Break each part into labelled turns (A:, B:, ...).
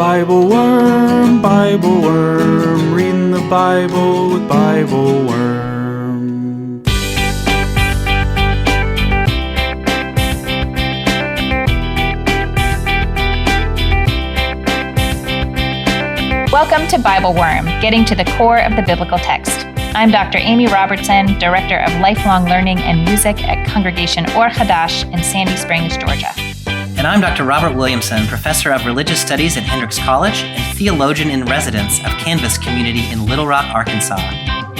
A: Bible Worm, reading the Bible with Bible Worm.
B: Welcome to Bible Worm, getting to the core of the biblical text. I'm Dr. Amy Robertson, Director of Lifelong Learning and Music at Congregation Or Hadash in Sandy Springs, Georgia.
C: And I'm Dr. Robert Williamson, Professor of Religious Studies at Hendrix College and Theologian in Residence of Canvas Community in Little Rock, Arkansas.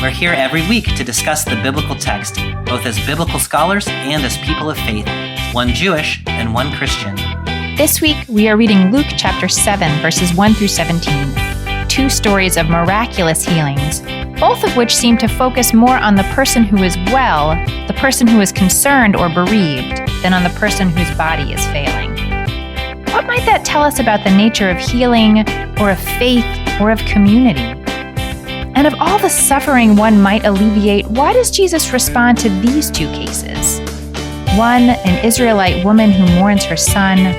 C: We're here every week to discuss the biblical text, both as biblical scholars and as people of faith, one Jewish and one Christian.
B: This week, we are reading Luke chapter 7, verses 1 through 17. Two stories of miraculous healings, both of which seem to focus more on the person who is well, the person who is concerned or bereaved, than on the person whose body is failing. What might that tell us about the nature of healing, or of faith, or of community? And of all the suffering one might alleviate, why does Jesus respond to these two cases? One, an Israelite woman who mourns her son,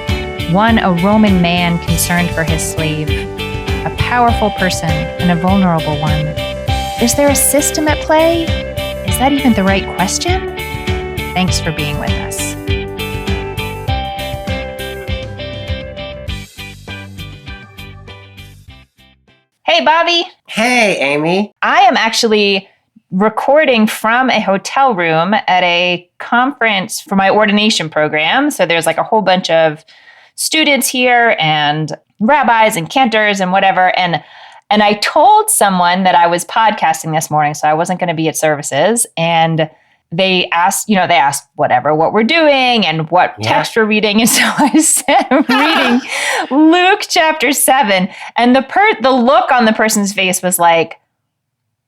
B: one, a Roman man concerned for his slave. A powerful person and a vulnerable one. Is there a system at play? Is that even the right question? Thanks for being with us. Hey, Bobby.
C: Hey, Amy.
B: I am actually recording from a hotel room at a conference for my ordination program. So there's like a whole bunch of students here and rabbis and cantors and whatever. And I told someone that I was podcasting this morning, so I wasn't going to be at services. And they asked whatever, what we're doing and what text we're reading. And so I said, I'm reading Luke chapter 7. And the look on the person's face was like,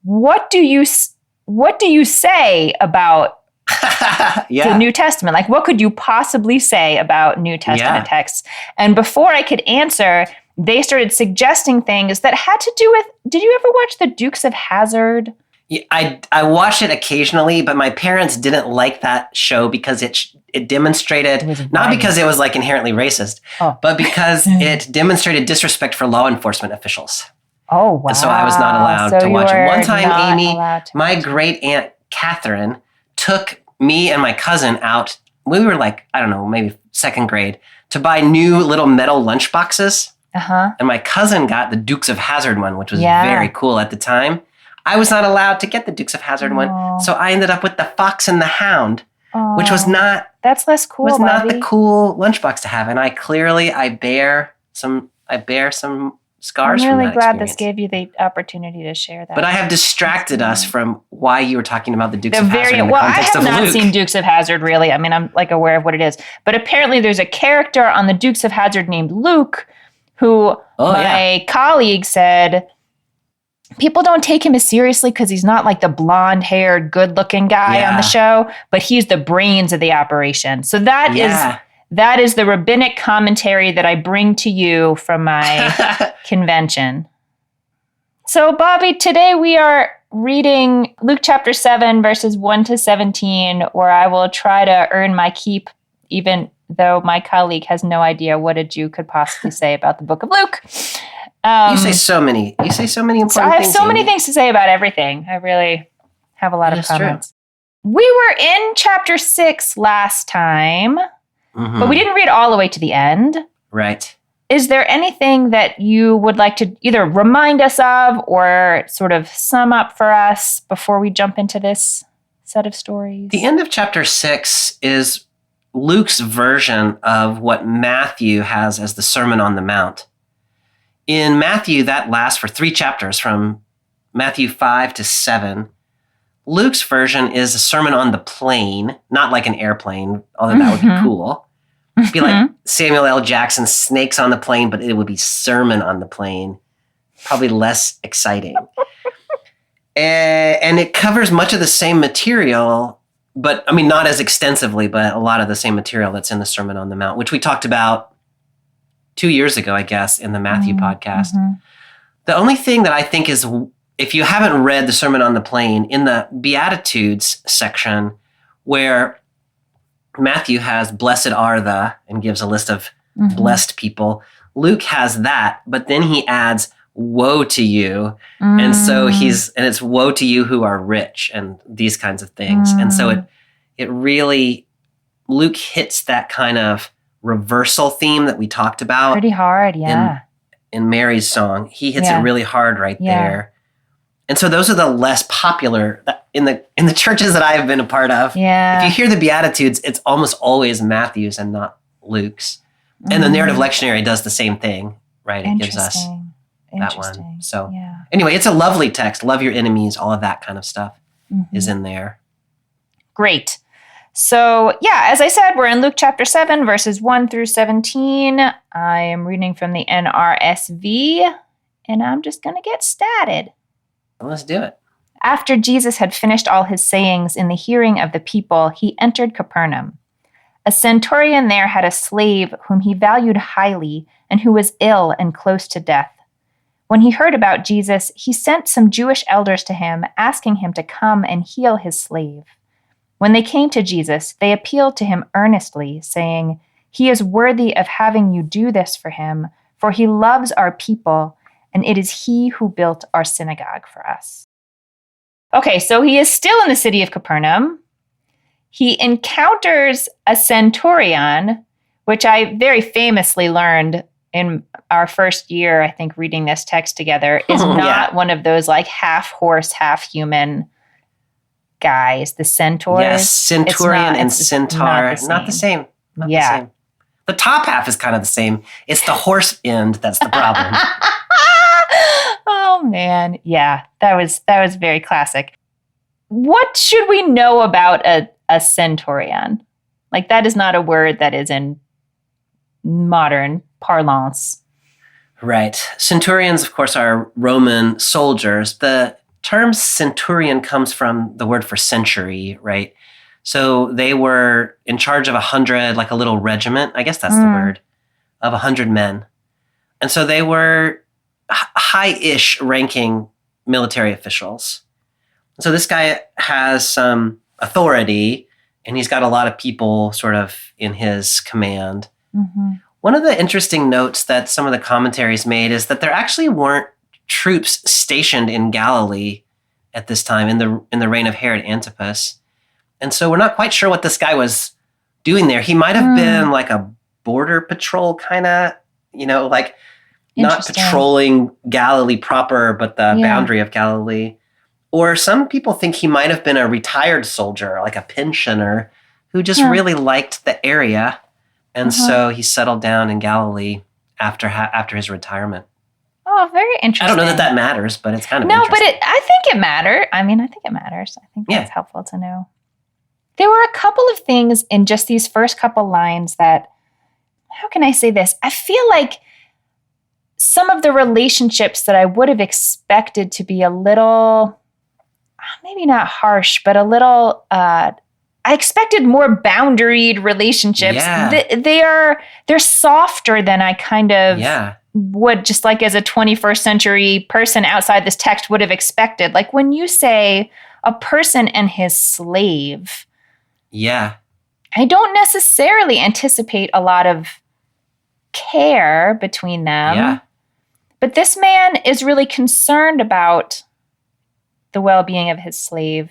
B: what do you say about the New Testament? Like, what could you possibly say about New Testament texts? And before I could answer, they started suggesting things that had to do with, did you ever watch The Dukes of Hazzard?
C: Yeah, I watched it occasionally, but my parents didn't like that show because it demonstrated, not because it was like inherently racist, but because it demonstrated disrespect for law enforcement officials.
B: Oh, wow.
C: And so I was not allowed to watch it. One time, Amy, my great aunt Catherine took me and my cousin out. We were like, I don't know, maybe second grade, to buy new little metal lunch boxes. And my cousin got the Dukes of Hazzard one, which was very cool at the time. I was not allowed to get the Dukes of Hazzard one, so I ended up with the Fox and the Hound, which was not.
B: That's less cool.
C: Was not the cool lunchbox to have, and I bear some scars.
B: I'm really
C: from that
B: glad
C: experience.
B: this gave you the opportunity to share that.
C: But I have distracted us from why you were talking about the Dukes of Hazzard in the
B: I
C: context
B: have
C: of
B: not
C: Luke.
B: seen Dukes of Hazzard, really. I mean, I'm like aware of what it is. But apparently there's a character on the Dukes of Hazzard named Luke who my colleague said people don't take him as seriously because he's not like the blonde-haired, good-looking guy on the show, but he's the brains of the operation. So that is the rabbinic commentary that I bring to you from my convention. So, Bobby, today we are reading Luke chapter 7, verses 1 to 17, where I will try to earn my keep, even though my colleague has no idea what a Jew could possibly say about the book of Luke.
C: You say so many important things.
B: I have so many things to say about everything. I really have a lot of comments. True. We were in chapter 6 last time, but we didn't read all the way to the end.
C: Right.
B: Is there anything that you would like to either remind us of or sort of sum up for us before we jump into this set of stories?
C: The end of chapter 6 is Luke's version of what Matthew has as the Sermon on the Mount. In Matthew, that lasts for 3 chapters, from Matthew 5 to 7. Luke's version is a sermon on the plain, not like an airplane, although that would be cool. It'd be like Samuel L. Jackson's Snakes on the Plane, but it would be Sermon on the Plane. Probably less exciting. And it covers much of the same material, but I mean, not as extensively, but a lot of the same material that's in the Sermon on the Mount, which we talked about 2 years ago, I guess, in the Matthew podcast. The only thing that I think is, if you haven't read the Sermon on the Plain, in the Beatitudes section, where Matthew has blessed are the, and gives a list of blessed people, Luke has that, but then he adds woe to you. And so it's woe to you who are rich and these kinds of things. And so it really, Luke hits that kind of reversal theme that we talked about.
B: Pretty hard, yeah.
C: In Mary's song. He hits it really hard right there. And so those are the less popular in the churches that I have been a part of.
B: Yeah.
C: If you hear the Beatitudes, it's almost always Matthew's and not Luke's. And the narrative lectionary does the same thing, right? It gives us that one. So anyway, it's a lovely text. Love your enemies, all of that kind of stuff is in there.
B: Great. So as I said, we're in Luke chapter 7, verses 1 through 17. I am reading from the NRSV, and I'm just going to get started.
C: Well, let's do it.
B: After Jesus had finished all his sayings in the hearing of the people, he entered Capernaum. A centurion there had a slave whom he valued highly and who was ill and close to death. When he heard about Jesus, he sent some Jewish elders to him, asking him to come and heal his slave. When they came to Jesus, they appealed to him earnestly, saying, "He is worthy of having you do this for him, for he loves our people, and it is he who built our synagogue for us." Okay, so he is still in the city of Capernaum. He encounters a centurion, which I very famously learned in our first year, I think, reading this text together, is not one of those like half horse, half human guys. The centaurs.
C: Yes, centurion and centaur, not the same. Not the same. The top half is kind of the same. It's the horse end that's the problem.
B: Oh man, that was very classic. What should we know about a centurion? Like, that is not a word that is in modern parlance.
C: Right. Centurions, of course, are Roman soldiers. The term centurion comes from the word for century, right? So they were in charge of 100, like a little regiment, I guess that's the word, of 100 men. And so they were high-ish ranking military officials. So this guy has some authority, and he's got a lot of people sort of in his command. One of the interesting notes that some of the commentaries made is that there actually weren't troops stationed in Galilee at this time in the reign of Herod Antipas. And so we're not quite sure what this guy was doing there. He might have been like a border patrol kind of, like not patrolling Galilee proper, but the boundary of Galilee. Or some people think he might have been a retired soldier, like a pensioner, who just really liked the area. And so he settled down in Galilee after his retirement.
B: Oh, very interesting.
C: I don't know that matters, but it's kind of interesting.
B: No, but I think it matters. I mean, I think it matters. I think that's helpful to know. There were a couple of things in just these first couple lines that, how can I say this? I feel like some of the relationships that I would have expected to be a little, maybe not harsh, but a little, I expected more boundaried relationships. Yeah. They're softer than I kind of would, just like as a 21st century person outside this text would have expected. Like when you say a person and his slave, I don't necessarily anticipate a lot of care between them. Yeah. But this man is really concerned about the well-being of his slave.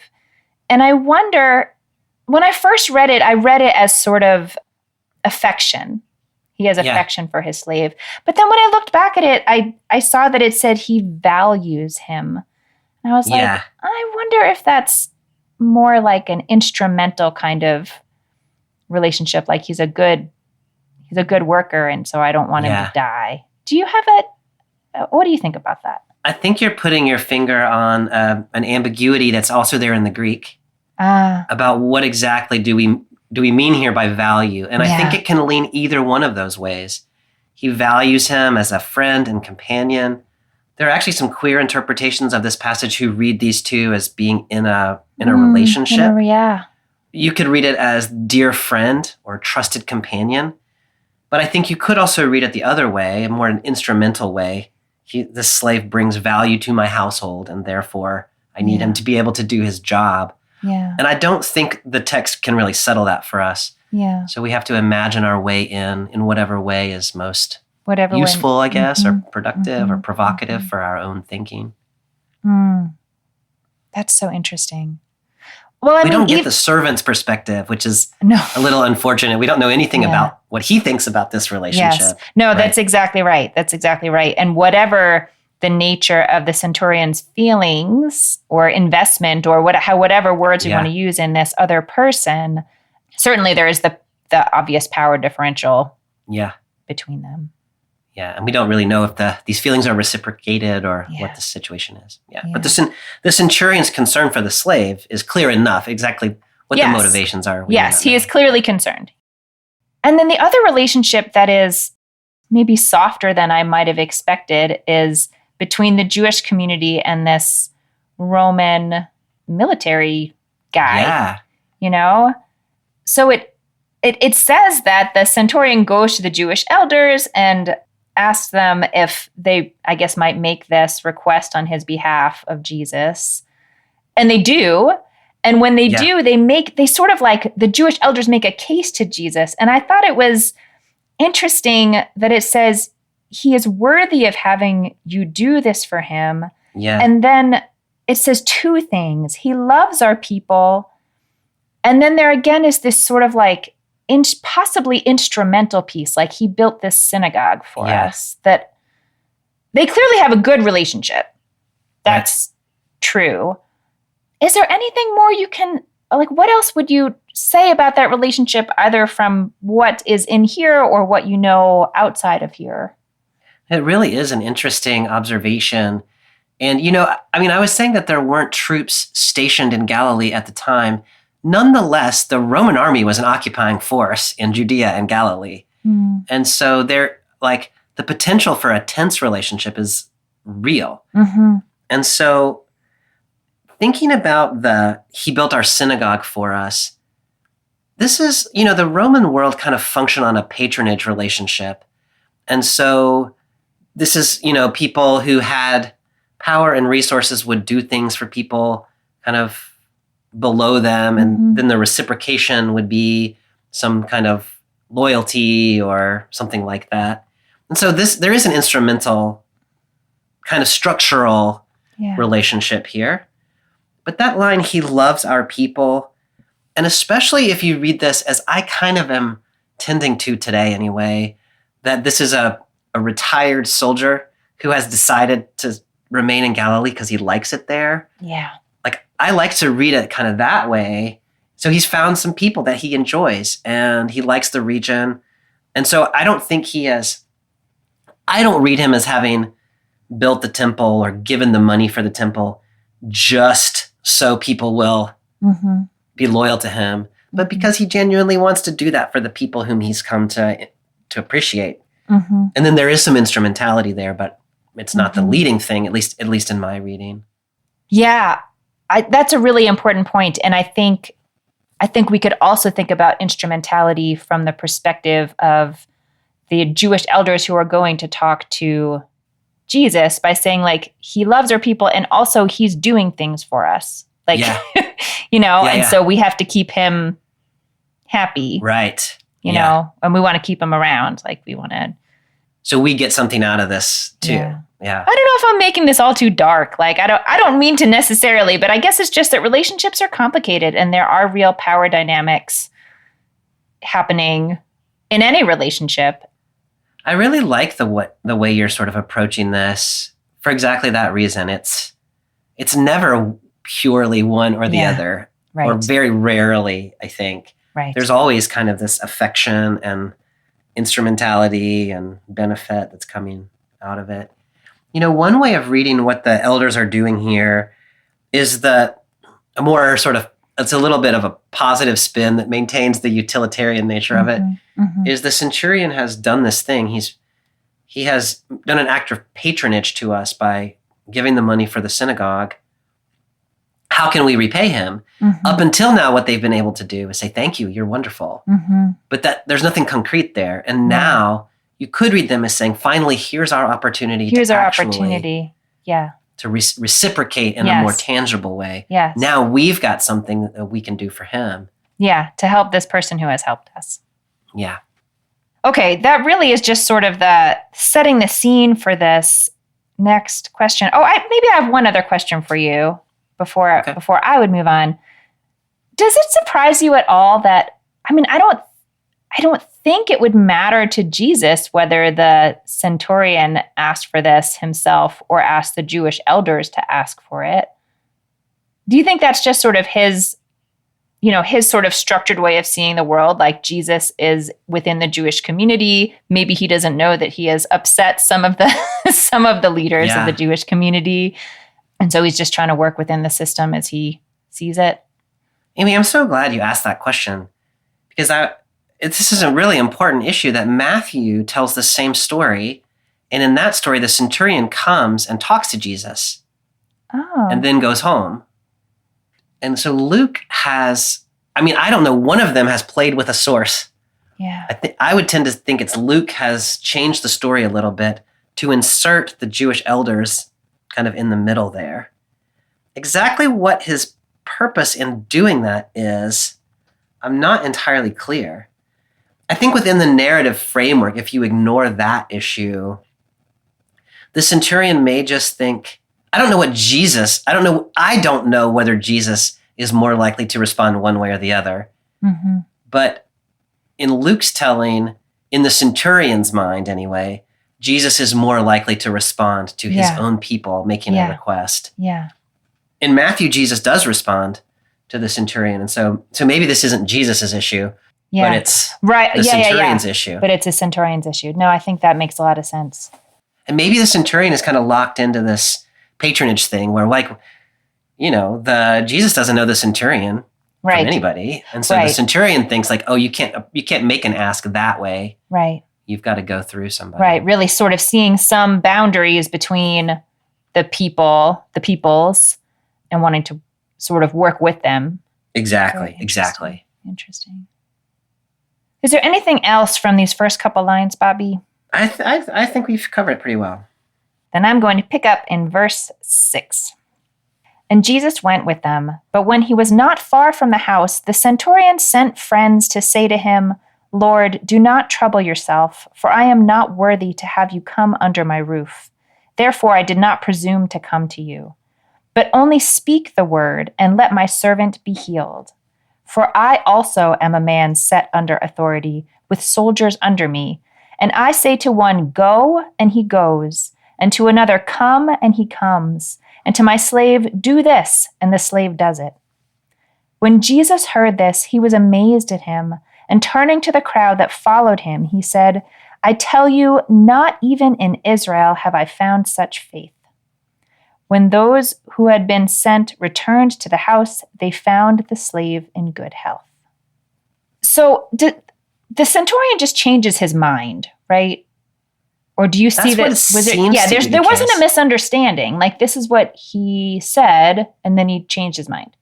B: And I wonder, when I first read it, I read it as sort of affection. He has affection for his slave. But then when I looked back at it, I saw that it said he values him. And I was like, I wonder if that's more like an instrumental kind of relationship. Like he's a good worker, and so I don't want him to die. Do you have what do you think about that?
C: I think you're putting your finger on an ambiguity that's also there in the Greek about what exactly do we mean here by value. And I think it can lean either one of those ways. He values him as a friend and companion. There are actually some queer interpretations of this passage who read these two as being in a relationship. You could read it as dear friend or trusted companion. But I think you could also read it the other way, more an instrumental way. This slave brings value to my household, and therefore I need him to be able to do his job. Yeah. And I don't think the text can really settle that for us. Yeah. So we have to imagine our way in whatever way is most
B: Whatever
C: useful, I guess, or productive or
B: mhm,
C: provocative
B: mhm.
C: for our own thinking.
B: That's so interesting. Well, I
C: We
B: mean,
C: don't get the servant's perspective, which is
B: no.
C: a little unfortunate. We don't know anything
B: Yeah.
C: about what he thinks about this relationship.
B: Yes. No,
C: right?
B: that's exactly right. That's exactly right. And whatever the nature of the centurion's feelings or investment or whatever words we
C: Yeah.
B: want to use in this other person, certainly there is the obvious power differential
C: Yeah.
B: between them.
C: Yeah, and we don't really know if these feelings are reciprocated or
B: Yeah.
C: what the situation is. Yeah,
B: Yeah.
C: but the centurion's concern for the slave is clear enough. Exactly what the motivations are.
B: Yes, he is clearly concerned. And then the other relationship that is maybe softer than I might have expected is between the Jewish community and this Roman military guy.
C: Yeah,
B: You know, so it says that the centurion goes to the Jewish elders and asks them if they, I guess, might make this request on his behalf of Jesus. And they do. And when they do, they sort of like the Jewish elders make a case to Jesus. And I thought it was interesting that it says he is worthy of having you do this for him.
C: Yeah.
B: And then it says two things. He loves our people. And then there again is this sort of like possibly instrumental piece, like he built this synagogue for us, that they clearly have a good relationship. That's true. Is there anything more you can, like, what else would you say about that relationship, either from what is in here or what you know outside of here?
C: It really is an interesting observation. And, I was saying that there weren't troops stationed in Galilee at the time. Nonetheless, the Roman army was an occupying force in Judea and Galilee. And so the potential for a tense relationship is real. And so thinking about he built our synagogue for us, this is, the Roman world kind of functioned on a patronage relationship. And so this is, people who had power and resources would do things for people kind of below them, and then the reciprocation would be some kind of loyalty or something like that. And so there is an instrumental kind of structural relationship here. But that line, he loves our people, and especially if you read this, as I kind of am tending to today anyway, that this is a retired soldier who has decided to remain in Galilee because he likes it there.
B: Yeah.
C: I like to read it kind of that way. So he's found some people that he enjoys and he likes the region. And so I don't read him as having built the temple or given the money for the temple just so people will be loyal to him, but because he genuinely wants to do that for the people whom he's come to appreciate. And then there is some instrumentality there, but it's not the leading thing, at least in my reading.
B: Yeah. That's a really important point. And I think we could also think about instrumentality from the perspective of the Jewish elders who are going to talk to Jesus by saying, like, he loves our people and also he's doing things for us. Like, so we have to keep him happy.
C: Right.
B: You know, and we want to keep him around. Like, we want to.
C: So we get something out of this too. Yeah.
B: I don't know if I'm making this all too dark. Like, I don't mean to necessarily, but I guess it's just that relationships are complicated and there are real power dynamics happening in any relationship.
C: I really like the way you're sort of approaching this for exactly that reason. It's never purely one or the other, or very rarely, I think.
B: Right.
C: There's always kind of this affection and instrumentality and benefit that's coming out of it. One way of reading what the elders are doing here is it's a little bit of a positive spin that maintains the utilitarian nature of it, is the centurion has done this thing. He has done an act of patronage to us by giving the money for the synagogue. How can we repay him? Up until now, what they've been able to do is say, thank you, you're wonderful. But there's nothing concrete there. And now you could read them as saying, finally, here's our opportunity. To reciprocate in a more tangible way.
B: Yes.
C: Now we've got something that we can do for him.
B: Yeah, to help this person who has helped us.
C: Yeah.
B: Okay, that really is just sort of the setting the scene for this next question. Oh, maybe I have one other question for you before I would move on. Does it surprise you at all that, I don't think it would matter to Jesus whether the centurion asked for this himself or asked the Jewish elders to ask for it? Do you think that's just sort of his sort of structured way of seeing the world? Like Jesus is within the Jewish community. Maybe he doesn't know that he has upset some of the leaders of the Jewish community. And so he's just trying to work within the system as he sees it.
C: Amy, I'm so glad you asked that question, because this is a really important issue that Matthew tells the same story. And in that story, the centurion comes and talks to Jesus and then goes home. And so Luke has, I don't know, one of them has played with a source.
B: Yeah.
C: I would tend to think it's Luke has changed the story a little bit to insert the Jewish elders kind of in the middle there. Exactly what his purpose in doing that is, I'm not entirely clear. I think within the narrative framework, if you ignore that issue, the centurion may just think, I don't know whether Jesus is more likely to respond one way or the other. Mm-hmm. But in Luke's telling, in the centurion's mind anyway, Jesus is more likely to respond to his own people making a request.
B: Yeah.
C: In Matthew, Jesus does respond to the centurion. And so maybe this isn't Jesus's issue, but it's the centurion's issue.
B: But it's a centurion's issue. No, I think that makes a lot of sense.
C: And maybe the centurion is kind of locked into this patronage thing where, the Jesus doesn't know the centurion from anybody. And so the centurion thinks like, oh, you can't make an ask that way.
B: Right.
C: You've got to go through somebody.
B: Right. Really sort of seeing some boundaries between the peoples, and wanting to sort of work with them.
C: Exactly.
B: Interesting. Is there anything else from these first couple lines, Bobby?
C: I think we've covered it pretty well.
B: Then I'm going to pick up in verse 6. And Jesus went with them, but when he was not far from the house, the centurion sent friends to say to him, Lord, do not trouble yourself, for I am not worthy to have you come under my roof. Therefore I did not presume to come to you. But only speak the word, and let my servant be healed. For I also am a man set under authority, with soldiers under me. And I say to one, go, and he goes, and to another, come, and he comes, and to my slave, do this, and the slave does it. When Jesus heard this, he was amazed at him, and turning to the crowd that followed him, he said, I tell you, not even in Israel have I found such faith. When those who had been sent returned to the house, they found the slave in good health. So the centurion just changes his mind, right? Or do you see that? There wasn't a misunderstanding. Like, this is what he said, and then he changed his mind.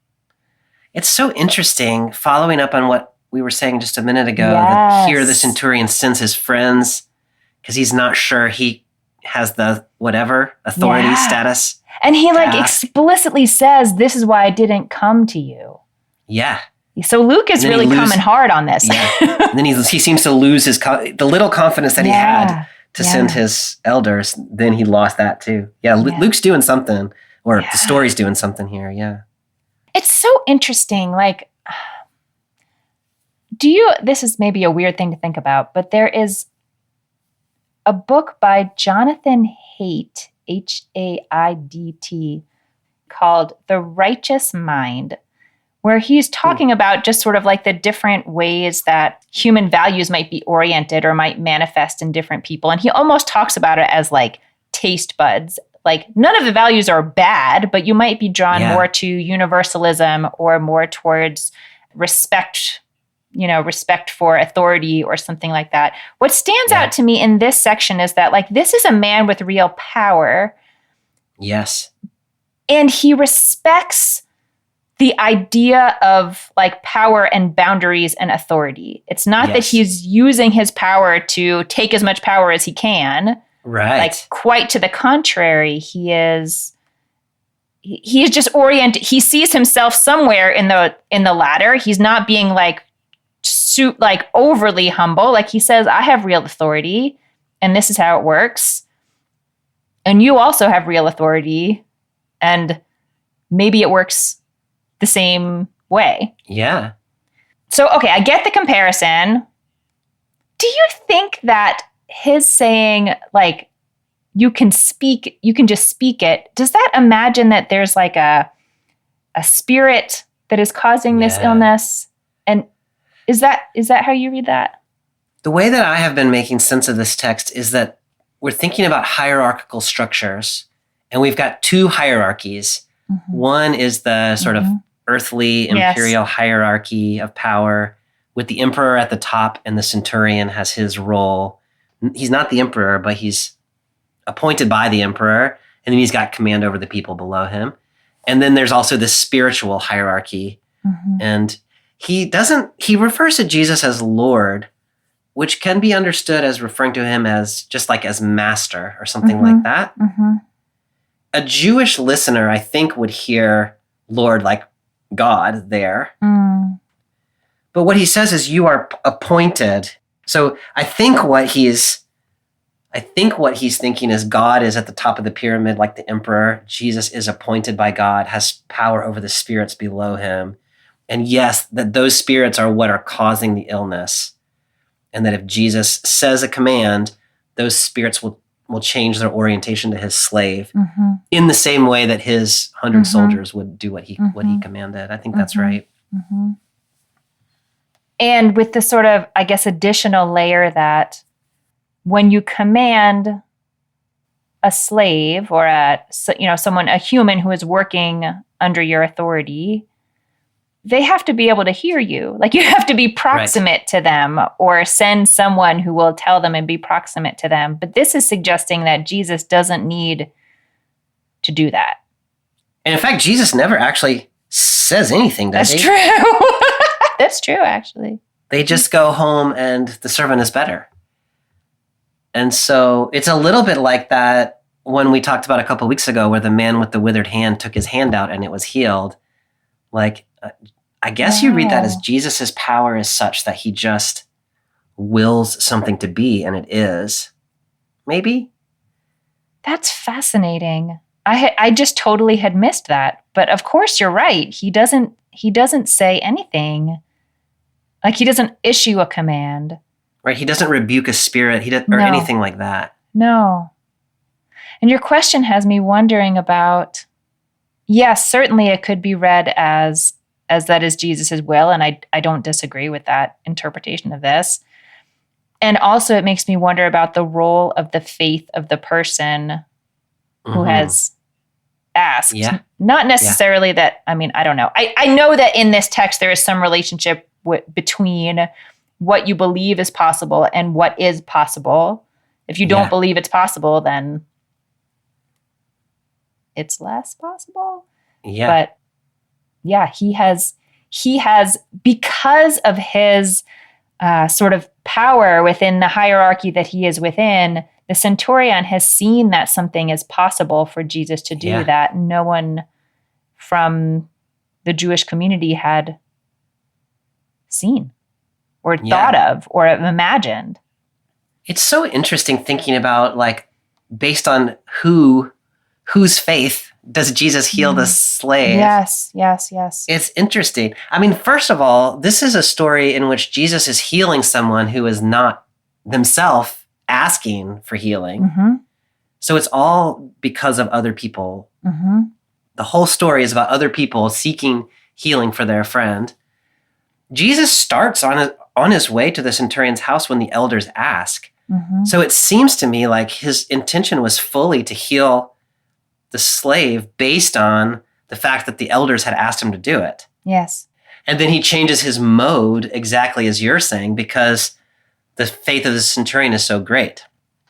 C: It's so interesting, following up on what we were saying just a minute ago, that here the centurion sends his friends because he's not sure he has the authority status.
B: And he explicitly says, this is why I didn't come to you.
C: Yeah.
B: So Luke is really coming hard on this.
C: Yeah. And then he seems to lose the little confidence that he had to send his elders. Then he lost that too. Yeah. Luke's doing something, or the story's doing something here. Yeah.
B: It's so interesting. This is maybe a weird thing to think about, but there is a book by Jonathan Haidt, Haidt, called The Righteous Mind, where he's talking about just sort of like the different ways that human values might be oriented or might manifest in different people. And he almost talks about it as like taste buds. Like, none of the values are bad, but you might be drawn more to universalism or more towards respect for authority or something like that. What stands out to me in this section is that, this is a man with real power.
C: Yes.
B: And he respects the idea of power and boundaries and authority. It's not that he's using his power to take as much power as he can.
C: Right.
B: Quite to the contrary, he is just oriented. He sees himself somewhere in the ladder. He's not being like overly humble. Like he says, I have real authority and this is how it works. And you also have real authority and maybe it works the same way.
C: Yeah.
B: So, okay, I get the comparison. Do you think that his saying, like, you can just speak it, does that imagine that there's like a spirit that is causing this illness? And is that how you read that?
C: The way that I have been making sense of this text is that we're thinking about hierarchical structures, and we've got two hierarchies. Mm-hmm. One is the sort of earthly imperial hierarchy of power, with the emperor at the top, and the centurion has his role. He's not the emperor, but he's appointed by the emperor, and then he's got command over the people below him. And then there's also this spiritual hierarchy. Mm-hmm. And he refers to Jesus as Lord, which can be understood as referring to him as just like as master or something like that. Mm-hmm. A Jewish listener, I think, would hear Lord like God there. Mm. But what he says is you are appointed. So I think what he's thinking is God is at the top of the pyramid like the emperor. Jesus is appointed by God, has power over the spirits below him. And yes, that those spirits are what are causing the illness. And that if Jesus says a command, those spirits will change their orientation to his slave in the same way that his 100 soldiers would do what he commanded. I think that's right. Mm-hmm.
B: And with the sort of, I guess, additional layer that when you command a slave or a human who is working under your authority, they have to be able to hear you. Like you have to be proximate to them or send someone who will tell them and be proximate to them. But this is suggesting that Jesus doesn't need to do that.
C: And in fact, Jesus never actually says anything, does he?
B: That's true. That's true, actually.
C: They just go home and the servant is better. And so it's a little bit like that when we talked about a couple of weeks ago where the man with the withered hand took his hand out and it was healed. Like, I guess you read that as Jesus's power is such that he just wills something to be, and it is. Maybe?
B: That's fascinating. I just totally had missed that. But of course you're right. He doesn't say anything. Like he doesn't issue a command.
C: Right, he doesn't rebuke a spirit, or anything like that.
B: No. And your question has me wondering about, yes, certainly it could be read as that is Jesus' will, and I don't disagree with that interpretation of this. And also it makes me wonder about the role of the faith of the person who has asked. Yeah. Not necessarily that, I mean, I don't know. I know that in this text there is some relationship between what you believe is possible and what is possible. If you don't believe it's possible, then it's less possible.
C: Yeah.
B: But yeah, he has because of his sort of power within the hierarchy that he is within, the centurion has seen that something is possible for Jesus to do that no one from the Jewish community had seen or thought of or imagined.
C: It's so interesting thinking about, like, based on whose faith does Jesus heal the slave?
B: Yes.
C: It's interesting. I mean, first of all, this is a story in which Jesus is healing someone who is not themselves asking for healing. Mm-hmm. So it's all because of other people. Mm-hmm. The whole story is about other people seeking healing for their friend. Jesus starts on his way to the centurion's house when the elders ask. Mm-hmm. So it seems to me like his intention was fully to heal the slave based on the fact that the elders had asked him to do it.
B: Yes.
C: And then he changes his mode exactly as you're saying because the faith of the centurion is so great.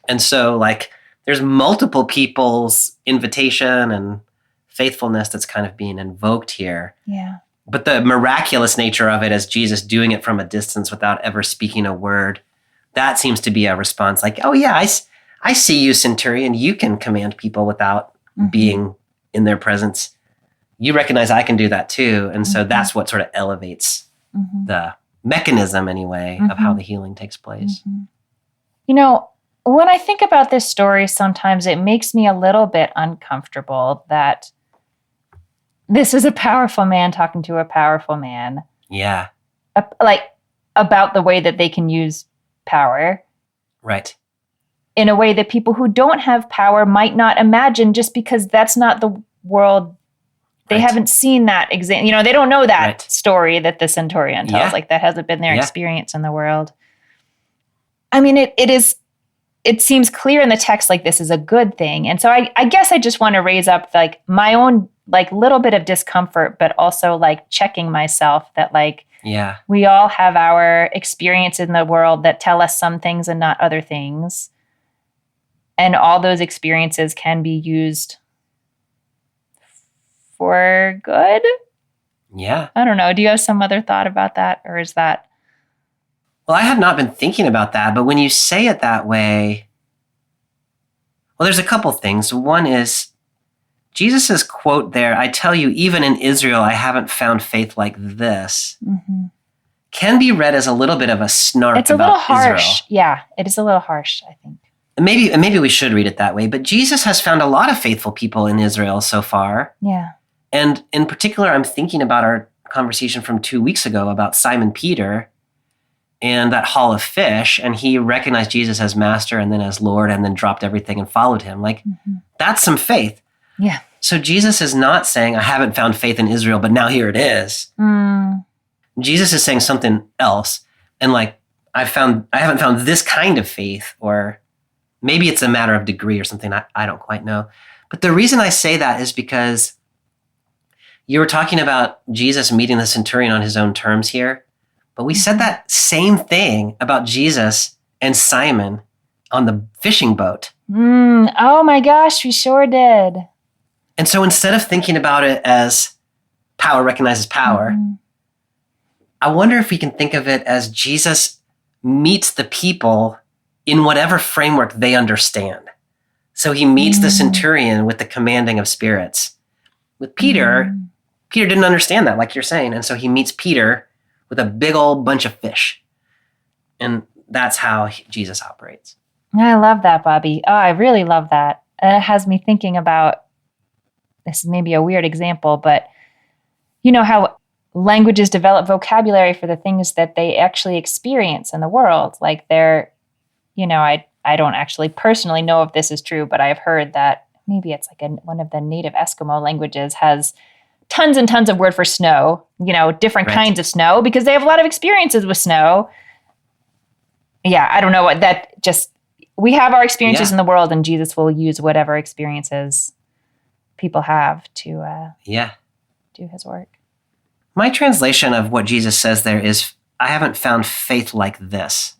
C: And so, like, there's multiple people's invitation and faithfulness that's kind of being invoked here.
B: Yeah.
C: But the miraculous nature of it as Jesus doing it from a distance without ever speaking a word, that seems to be a response like, oh yeah, I see you, centurion. You can command people without being in their presence. You recognize I can do that too. And so that's what sort of elevates the mechanism anyway of how the healing takes place.
B: You know, when I think about this story, sometimes it makes me a little bit uncomfortable that this is a powerful man talking to a powerful man.
C: Yeah.
B: Like about the way that they can use power.
C: Right.
B: In a way that people who don't have power might not imagine, just because that's not the world. They haven't seen that example. You know, they don't know that story that the Centurion tells. Like that hasn't been their experience in the world. I mean, it seems clear in the text like this is a good thing. And so I guess I just want to raise up like my own like little bit of discomfort, but also like checking myself that like, we all have our experiences in the world that tell us some things and not other things. And all those experiences can be used for good.
C: Yeah.
B: I don't know. Do you have some other thought about that? Or is that...
C: Well, I have not been thinking about that, but when you say it that way, well, there's a couple things. One is Jesus's quote there, I tell you, even in Israel, I haven't found faith like this, can be read as a little bit of a snark about Israel. It's a little harsh.
B: Yeah, it is a little harsh, I think.
C: Maybe we should read it that way, but Jesus has found a lot of faithful people in Israel so far.
B: Yeah.
C: And in particular, I'm thinking about our conversation from 2 weeks ago about Simon Peter and that haul of fish, and he recognized Jesus as master and then as Lord and then dropped everything and followed him. Like, that's some faith.
B: Yeah.
C: So Jesus is not saying, I haven't found faith in Israel, but now here it is. Jesus is saying something else. And like, I haven't found this kind of faith, or maybe it's a matter of degree or something. I don't quite know. But the reason I say that is because you were talking about Jesus meeting the centurion on his own terms here. But we said that same thing about Jesus and Simon on the fishing boat.
B: Oh my gosh, we sure did.
C: And so instead of thinking about it as power recognizes power, I wonder if we can think of it as Jesus meets the people in whatever framework they understand. So he meets the centurion with the commanding of spirits. With Peter, Peter didn't understand that, like you're saying. And so he meets Peter with a big old bunch of fish. And that's how Jesus operates.
B: I love that, Bobby. Oh, I really love that. And it has me thinking about, this is maybe a weird example, but you know how languages develop vocabulary for the things that they actually experience in the world. Like they're, you know, I don't actually personally know if this is true, but I've heard that maybe it's like one of the native Eskimo languages has tons and tons of word for snow, you know, different kinds of snow, because they have a lot of experiences with snow. Yeah, I don't know what that just, we have our experiences in the world, and Jesus will use whatever experiences people have to do his work.
C: My translation of what Jesus says there is, I haven't found faith like this,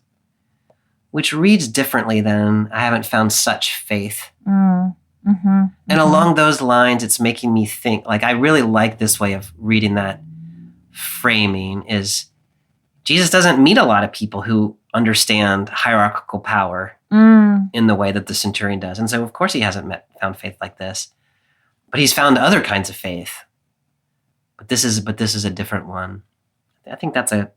C: which reads differently than I haven't found such faith. And along those lines, it's making me think, like, I really like this way of reading that framing is Jesus doesn't meet a lot of people who understand hierarchical power in the way that the centurion does. And so, of course, he hasn't found faith like this, but he's found other kinds of faith. But this is a different one. I think that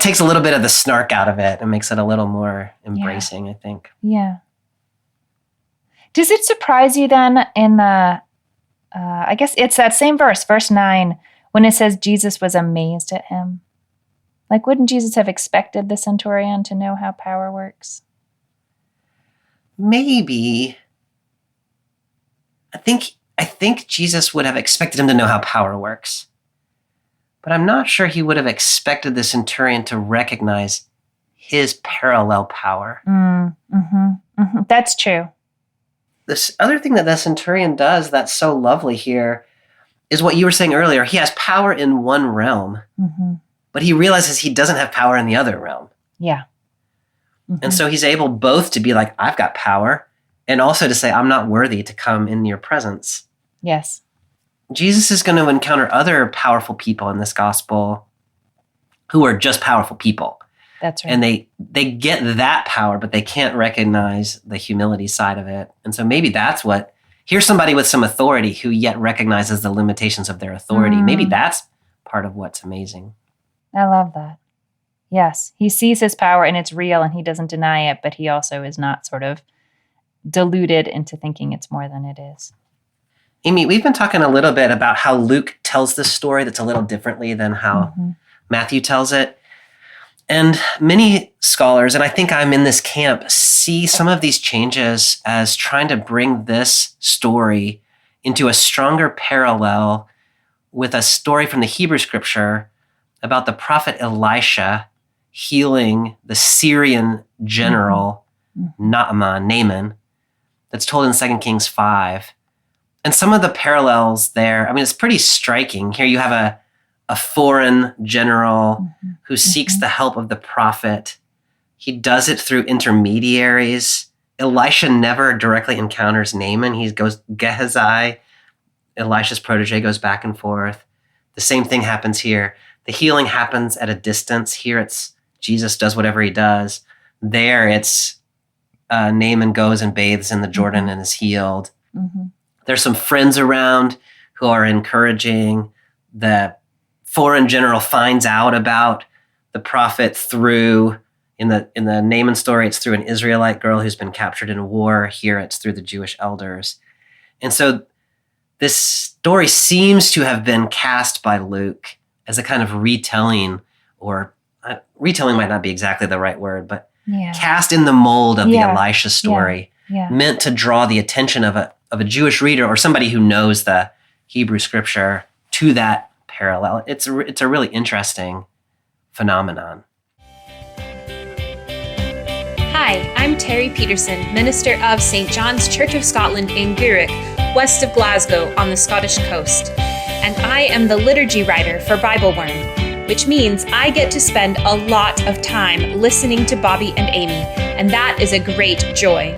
C: takes a little bit of the snark out of it and makes it a little more embracing, I think.
B: Yeah. Does it surprise you then in the, I guess it's that same verse 9, when it says Jesus was amazed at him? Like, wouldn't Jesus have expected the centurion to know how power works?
C: Maybe. I think Jesus would have expected him to know how power works. But I'm not sure he would have expected the centurion to recognize his parallel power.
B: That's true.
C: This other thing that the centurion does that's so lovely here is what you were saying earlier. He has power in one realm, but he realizes he doesn't have power in the other realm.
B: Yeah.
C: And so he's able both to be like, I've got power, and also to say, I'm not worthy to come in your presence.
B: Yes.
C: Jesus is going to encounter other powerful people in this gospel who are just powerful people.
B: That's right.
C: And they get that power, but they can't recognize the humility side of it. And so maybe that's what, here's somebody with some authority who yet recognizes the limitations of their authority. Maybe that's part of what's amazing.
B: I love that. Yes. He sees his power and it's real and he doesn't deny it, but he also is not sort of deluded into thinking it's more than it is.
C: Amy, we've been talking a little bit about how Luke tells this story that's a little differently than how Matthew tells it. And many scholars, and I think I'm in this camp, see some of these changes as trying to bring this story into a stronger parallel with a story from the Hebrew scripture about the prophet Elisha healing the Syrian general Naaman, that's told in 2 Kings 5. And some of the parallels there, I mean, it's pretty striking. Here you have a foreign general who seeks the help of the prophet. He does it through intermediaries. Elisha never directly encounters Naaman. He goes, Gehazi, Elisha's protege, goes back and forth. The same thing happens here. The healing happens at a distance. Here it's Jesus does whatever he does. There it's Naaman goes and bathes in the Jordan and is healed. There's some friends around who are encouraging. The foreign general finds out about the prophet through, in the Naaman story, it's through an Israelite girl who's been captured in a war. Here it's through the Jewish elders. And so this story seems to have been cast by Luke as a kind of retelling, or retelling might not be exactly the right word, but cast in the mold of the Elisha story, meant to draw the attention of a Jewish reader or somebody who knows the Hebrew scripture to that parallel. It's a really interesting phenomenon.
D: Hi, I'm Terry Peterson, minister of St. John's Church of Scotland in Gourock, west of Glasgow on the Scottish coast. And I am the liturgy writer for Bible Worm, which means I get to spend a lot of time listening to Bobby and Amy, and that is a great joy.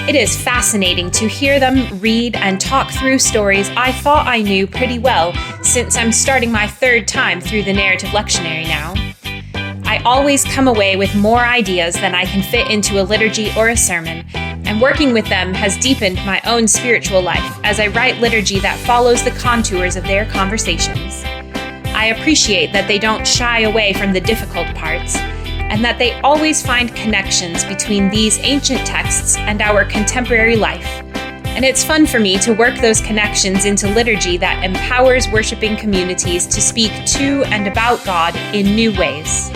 D: It is fascinating to hear them read and talk through stories I thought I knew pretty well, since I'm starting my third time through the narrative lectionary now. I always come away with more ideas than I can fit into a liturgy or a sermon, and working with them has deepened my own spiritual life as I write liturgy that follows the contours of their conversations. I appreciate that they don't shy away from the difficult parts, and that they always find connections between these ancient texts and our contemporary life. And it's fun for me to work those connections into liturgy that empowers worshiping communities to speak to and about God in new ways.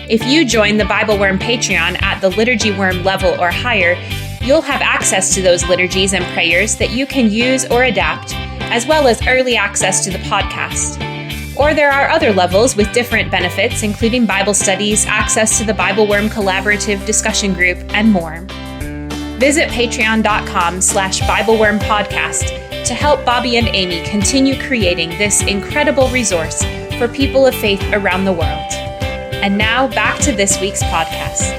D: If you join the Bible Worm Patreon at the Liturgy Worm level or higher, you'll have access to those liturgies and prayers that you can use or adapt, as well as early access to the podcast. Or there are other levels with different benefits, including Bible studies, access to the Bible Worm Collaborative discussion group, and more. Visit patreon.com/BibleWormPodcast to help Bobby and Amy continue creating this incredible resource for people of faith around the world. And now back to this week's podcast.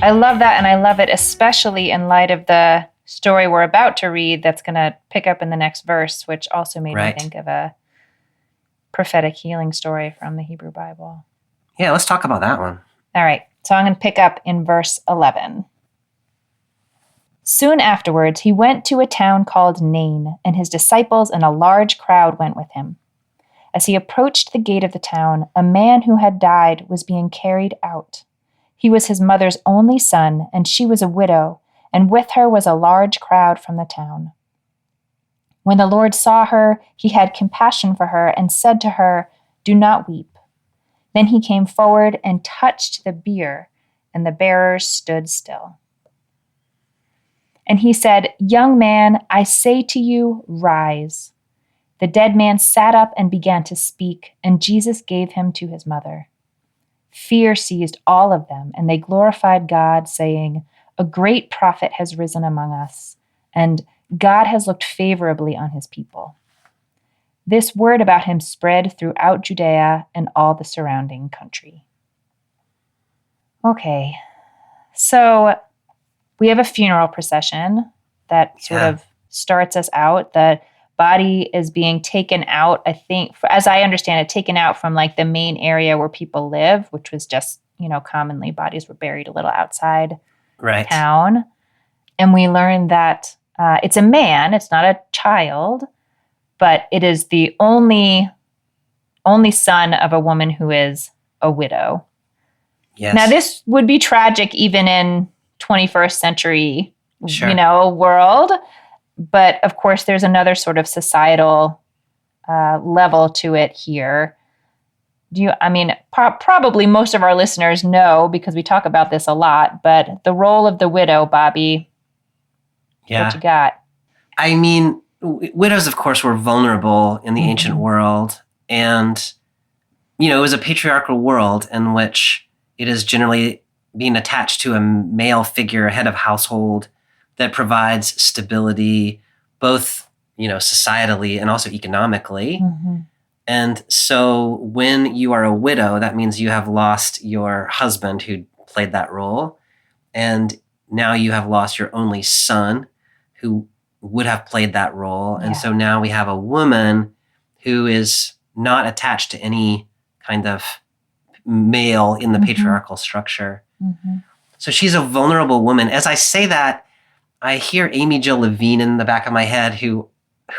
B: I love that, and I love it especially in light of the story we're about to read that's going to pick up in the next verse, which also made me think of a prophetic healing story from the Hebrew Bible.
C: Yeah, let's talk about that one.
B: All right, so I'm going to pick up in verse 11. Soon afterwards, he went to a town called Nain, and his disciples and a large crowd went with him. As he approached the gate of the town, a man who had died was being carried out. He was his mother's only son, and she was a widow, and with her was a large crowd from the town. When the Lord saw her, he had compassion for her and said to her, "Do not weep." Then he came forward and touched the bier, and the bearers stood still. And he said, "Young man, I say to you, rise." The dead man sat up and began to speak, and Jesus gave him to his mother. Fear seized all of them, and they glorified God, saying, "A great prophet has risen among us, and God has looked favorably on his people." This word about him spread throughout Judea and all the surrounding country. Okay, so we have a funeral procession that sort of starts us out. The body is being taken out, I think, as I understand it, taken out from like the main area where people live, which was just, commonly bodies were buried a little outside town. And we learn that it's a man, it's not a child, but it is the only son of a woman who is a widow.
C: Yes.
B: Now, this would be tragic even in 21st century,
C: Sure.
B: world. But of course, there's another sort of societal level to it here. Probably most of our listeners know because we talk about this a lot, but the role of the widow, Bobby, what you got?
C: I mean, widows, of course, were vulnerable in the ancient world. And, it was a patriarchal world in which it is generally being attached to a male figure, head of household, that provides stability, both, societally and also economically.
B: Mm-hmm.
C: And so when you are a widow, that means you have lost your husband who played that role. And now you have lost your only son who would have played that role. And so now we have a woman who is not attached to any kind of male in the patriarchal structure.
B: Mm-hmm.
C: So she's a vulnerable woman. As I say that, I hear Amy Jill Levine in the back of my head who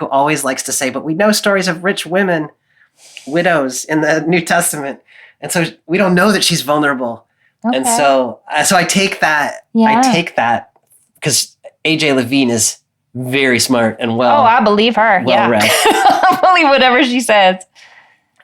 C: always likes to say, but we know stories of rich women, widows in the New Testament. And so we don't know that she's vulnerable.
B: Okay.
C: And so I take that.
B: Yeah.
C: I take that because AJ Levine is very smart and
B: I believe her.
C: well-read.
B: I believe whatever she says.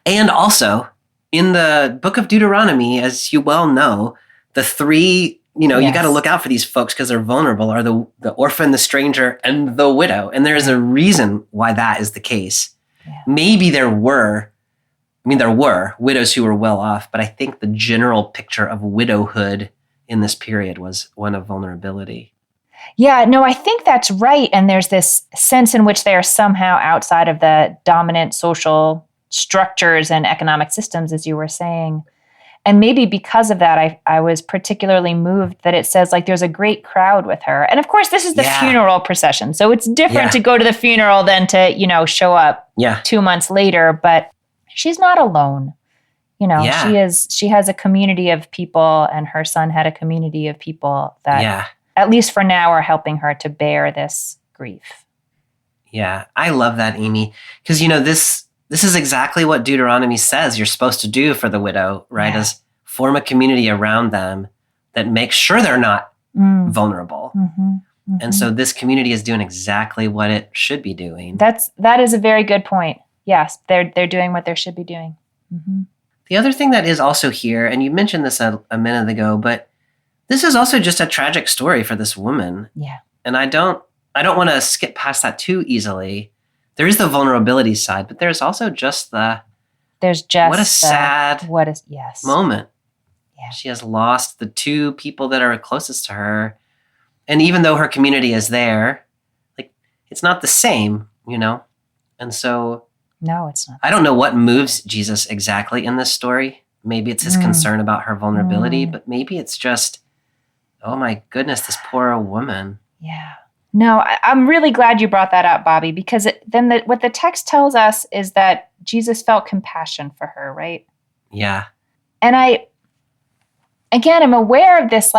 C: And also, in the book of Deuteronomy, as you well know, the three, you got to look out for these folks because they're vulnerable, are the orphan, the stranger, and the widow. And there is a reason why that is the case. Yeah. Maybe there were widows who were well off, but I think the general picture of widowhood in this period was one of vulnerability.
B: Yeah, no, I think that's right. And there's this sense in which they are somehow outside of the dominant social structures and economic systems, as you were saying. And maybe because of that, I was particularly moved that it says like there's a great crowd with her. And of course, this is the funeral procession. So it's different to go to the funeral than to, show up 2 months later. But she's not alone. She has a community of people, and her son had a community of people that at least for now are helping her to bear this grief.
C: Yeah, I love that, Amy. Because, this is exactly what Deuteronomy says you're supposed to do for the widow, right?
B: Yeah.
C: Is form a community around them that makes sure they're not vulnerable.
B: Mm-hmm. Mm-hmm.
C: And so this community is doing exactly what it should be doing.
B: That is a very good point. Yes, they're doing what they should be doing. Mm-hmm.
C: The other thing that is also here, and you mentioned this a minute ago, but this is also just a tragic story for this woman.
B: Yeah.
C: And I don't want to skip past that too easily. There is the vulnerability side, but there's also just what a sad moment. Yeah. She has lost the two people that are closest to her. And even though her community is there, like it's not the same, And so
B: no, it's not.
C: I don't know what moves Jesus exactly in this story. Maybe it's his concern about her vulnerability, but maybe it's just, oh my goodness, this poor woman.
B: Yeah. No, I'm really glad you brought that up, Bobby, because what the text tells us is that Jesus felt compassion for her, right?
C: Yeah.
B: And I'm aware of this,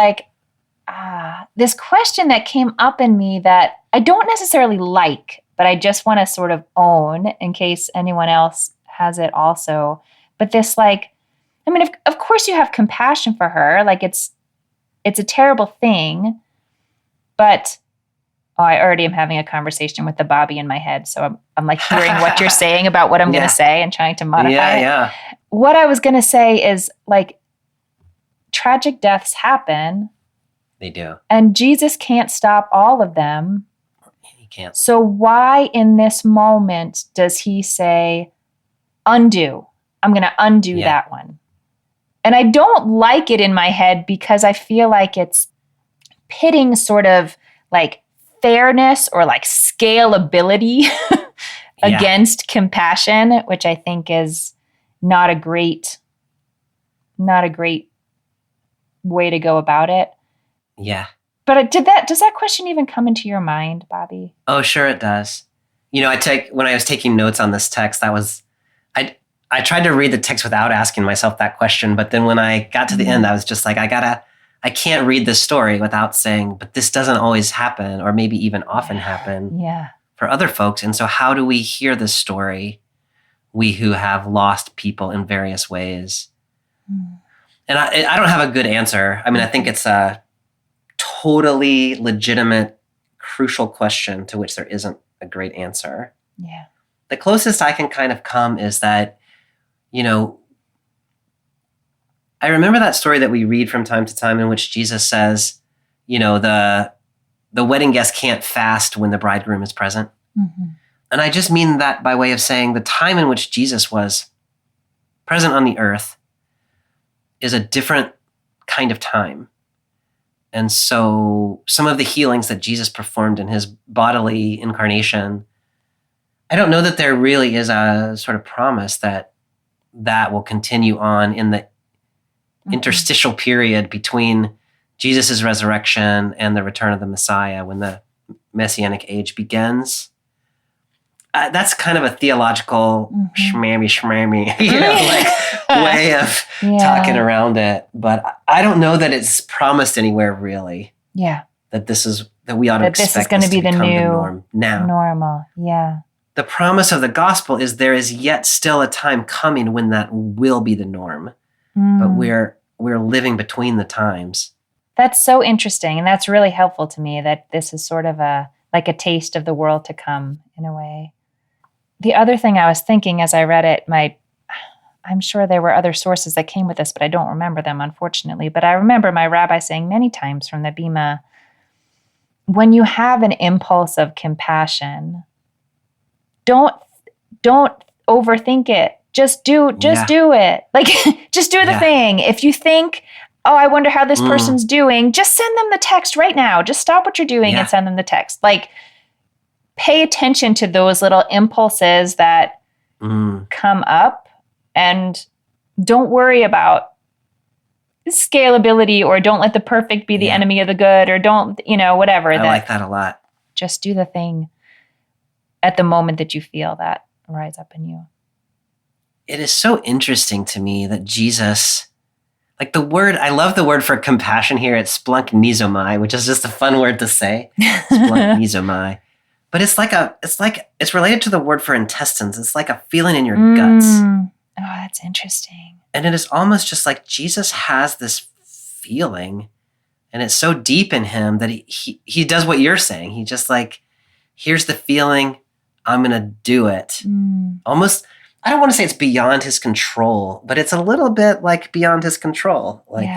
B: this question that came up in me that I don't necessarily like, but I just want to sort of own in case anyone else has it also. But this, of course you have compassion for her. It's a terrible thing, but I already am having a conversation with the Bobby in my head. So I'm hearing what you're saying about what I'm going to say and trying to modify it.
C: Yeah.
B: What I was going to say is tragic deaths happen.
C: They do.
B: And Jesus can't stop all of them.
C: He can't.
B: So why in this moment does he say, undo? I'm going to undo that one. And I don't like it in my head because I feel like it's pitting sort of fairness or scalability against compassion, which I think is not a great way to go about it.
C: Yeah.
B: But does that question even come into your mind, Bobby?
C: Oh, sure it does. When I was taking notes on this text, I tried to read the text without asking myself that question, but then when I got to the end, I was just like, I I can't read this story without saying, but this doesn't always happen, or maybe even often happen
B: Yeah.
C: for other folks. And so how do we hear this story, we who have lost people in various ways? And I don't have a good answer. I mean, I think it's a totally legitimate, crucial question to which there isn't a great answer.
B: Yeah.
C: The closest I can kind of come is that, I remember that story that we read from time to time in which Jesus says, the wedding guest can't fast when the bridegroom is present.
B: Mm-hmm.
C: And I just mean that by way of saying the time in which Jesus was present on the earth is a different kind of time. And so some of the healings that Jesus performed in his bodily incarnation, I don't know that there really is a sort of promise that will continue on in the interstitial period between Jesus' resurrection and the return of the Messiah, when the Messianic age begins. That's kind of a theological shmammy, way of talking around it. But I don't know that it's promised anywhere really.
B: Yeah.
C: That we ought to expect this is going to be the new norm now.
B: Normal. Yeah.
C: The promise of the gospel is there is yet still a time coming when that will be the norm. But we're living between the times.
B: That's so interesting. And that's really helpful to me that this is sort of a taste of the world to come in a way. The other thing I was thinking as I read it, I'm sure there were other sources that came with this, but I don't remember them, unfortunately. But I remember my rabbi saying many times from the Bima, when you have an impulse of compassion, don't overthink it. Just do it. Like, just do the thing. If you think, oh, I wonder how this person's doing, just send them the text right now. Just stop what you're doing and send them the text. Like, pay attention to those little impulses that come up, and don't worry about scalability, or don't let the perfect be the enemy of the good, or don't, whatever.
C: I like that a lot.
B: Just do the thing at the moment that you feel that rise up in you.
C: It is so interesting to me that Jesus, like I love the word for compassion here. It's splanchnizomai, which is just a fun word to say. Splanchnizomai. But it's related to the word for intestines. It's like a feeling in your guts.
B: Oh, that's interesting.
C: And it is almost just like Jesus has this feeling, and it's so deep in him that he does what you're saying. He just like, here's the feeling, I'm going to do it. Almost, I don't want to say it's beyond his control, but it's a little bit like beyond his control. Like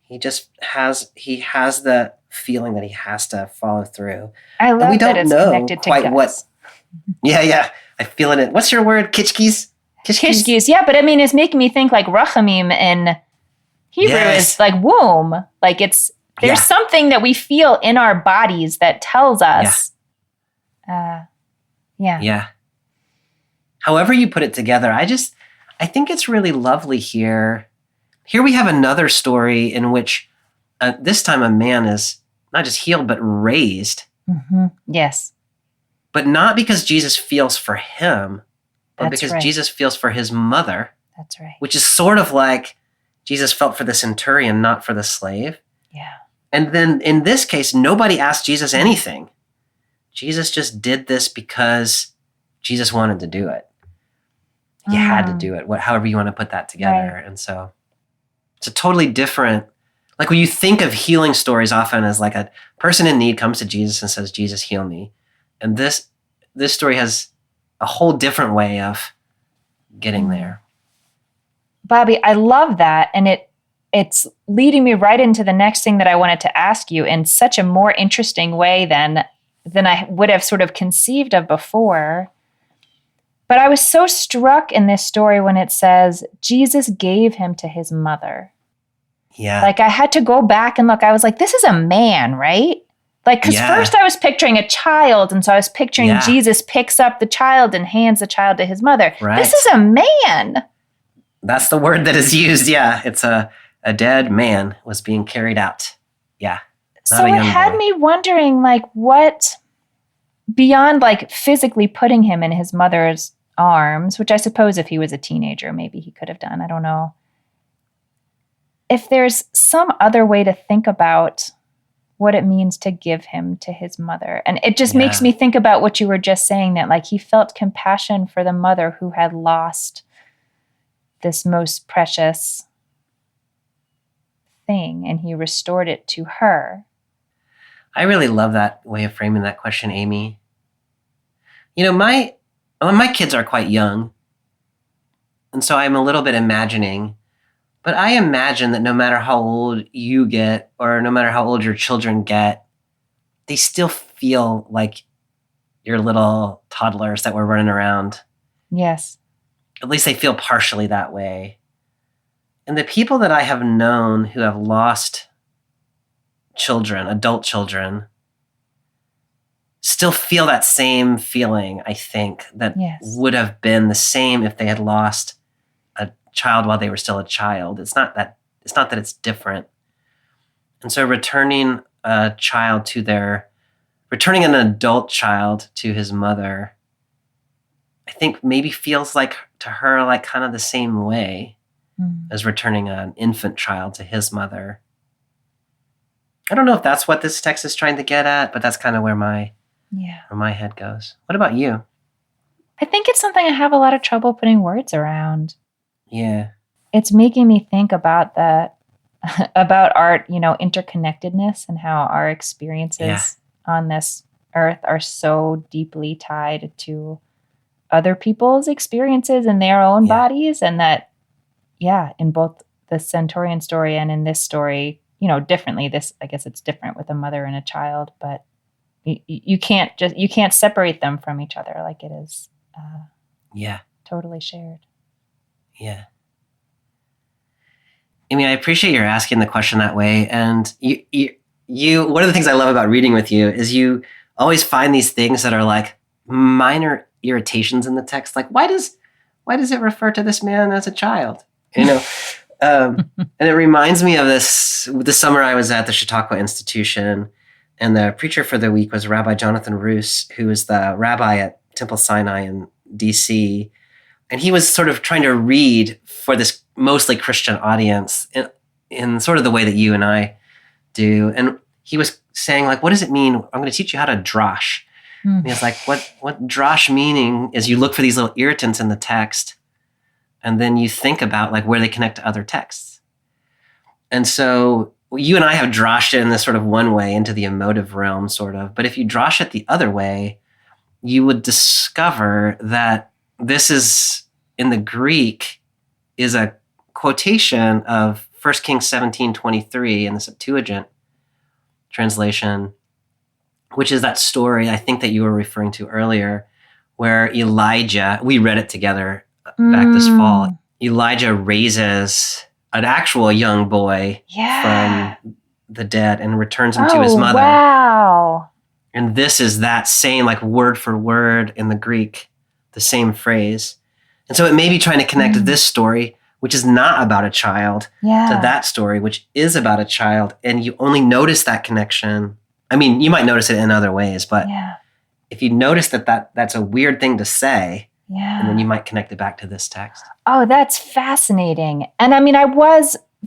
C: he has the feeling that he has to follow through.
B: I love
C: we don't
B: that it's
C: know
B: connected to
C: quite
B: guts.
C: I feel it. What's your word? Kitschkis?
B: Kishkis. Yeah, but I mean, it's making me think like rachamim in Hebrew is like womb. Like there's something that we feel in our bodies that tells us.
C: However you put it together, I think it's really lovely here. Here we have another story in which this time a man is not just healed, but raised.
B: Mm-hmm. Yes.
C: But not because Jesus feels for him, but because Jesus feels for his mother.
B: That's right.
C: Which is sort of like Jesus felt for the centurion, not for the slave.
B: Yeah.
C: And then in this case, nobody asked Jesus anything. Jesus just did this because Jesus wanted to do it. He had to do it, however you want to put that together. Right. And so it's a totally different, like when you think of healing stories often as like a person in need comes to Jesus and says, Jesus, heal me. And this story has a whole different way of getting there.
B: Bobby, I love that. And it's leading me right into the next thing that I wanted to ask you in such a more interesting way than I would have sort of conceived of before. But I was so struck in this story when it says Jesus gave him to his mother.
C: Yeah.
B: Like I had to go back and look. I was like, this is a man, right? Like, because first I was picturing a child. And so I was picturing Jesus picks up the child and hands the child to his mother. Right. This is a man.
C: That's the word that is used. Yeah. It's a dead man was being carried out. Yeah.
B: So it had me wondering, like, what, beyond like physically putting him in his mother's arms, which I suppose if he was a teenager, maybe he could have done. I don't know. if there's some other way to think about what it means to give him to his mother. And it just makes me think about what you were just saying, that like he felt compassion for the mother who had lost this most precious thing, and he restored it to her.
C: I really love that way of framing that question, Amy. You know, my kids are quite young, and so I'm a little bit imagining, but I imagine that no matter how old you get or no matter how old your children get, they still feel like your little toddlers that were running around.
B: Yes.
C: At least they feel partially that way. And the people that I have known who have lost children, adult children, still feel that same feeling, I think, that would have been the same if they had lost a child while they were still a child. It's not that it's different. And so returning an adult child to his mother, I think maybe feels like to her like kind of the same way as returning an infant child to his mother. I don't know if that's what this text is trying to get at, but that's kind of where my head goes. What about you?
B: I think it's something I have a lot of trouble putting words around.
C: Yeah.
B: It's making me think about about our, interconnectedness and how our experiences on this earth are so deeply tied to other people's experiences in their own bodies. And that, in both the Centurion story and in this story, differently, I guess it's different with a mother and a child, but you can't separate them from each other. Like it is totally shared.
C: Yeah. I mean, I appreciate your asking the question that way. And you one of the things I love about reading with you is you always find these things that are like minor irritations in the text. Like, why does it refer to this man as a child? And it reminds me of this summer I was at the Chautauqua Institution, and the preacher for the week was Rabbi Jonathan Roos, who is the rabbi at Temple Sinai in DC. And he was sort of trying to read for this mostly Christian audience in sort of the way that you and I do. And he was saying, like, what does it mean? I'm going to teach you how to drosh. And he's like, what drosh meaning is you look for these little irritants in the text, and then you think about like where they connect to other texts. And so you and I have droshed it in this sort of one way into the emotive realm, sort of. But if you drosh it the other way, you would discover that this is, in the Greek, is a quotation of 1 Kings 17:23 in the Septuagint translation, which is that story I think that you were referring to earlier, where Elijah, we read it together back this fall, Elijah raises an actual young boy from the dead and returns him to his mother.
B: Wow.
C: And this is that same, like word for word in the Greek, the same phrase. And so it may be trying to connect this story, which is not about a child, to that story, which is about a child. And you only notice that connection. I mean, you might notice it in other ways, but if you notice that's a weird thing to say, and then you might connect it back to this text.
B: Oh, that's fascinating. And I mean,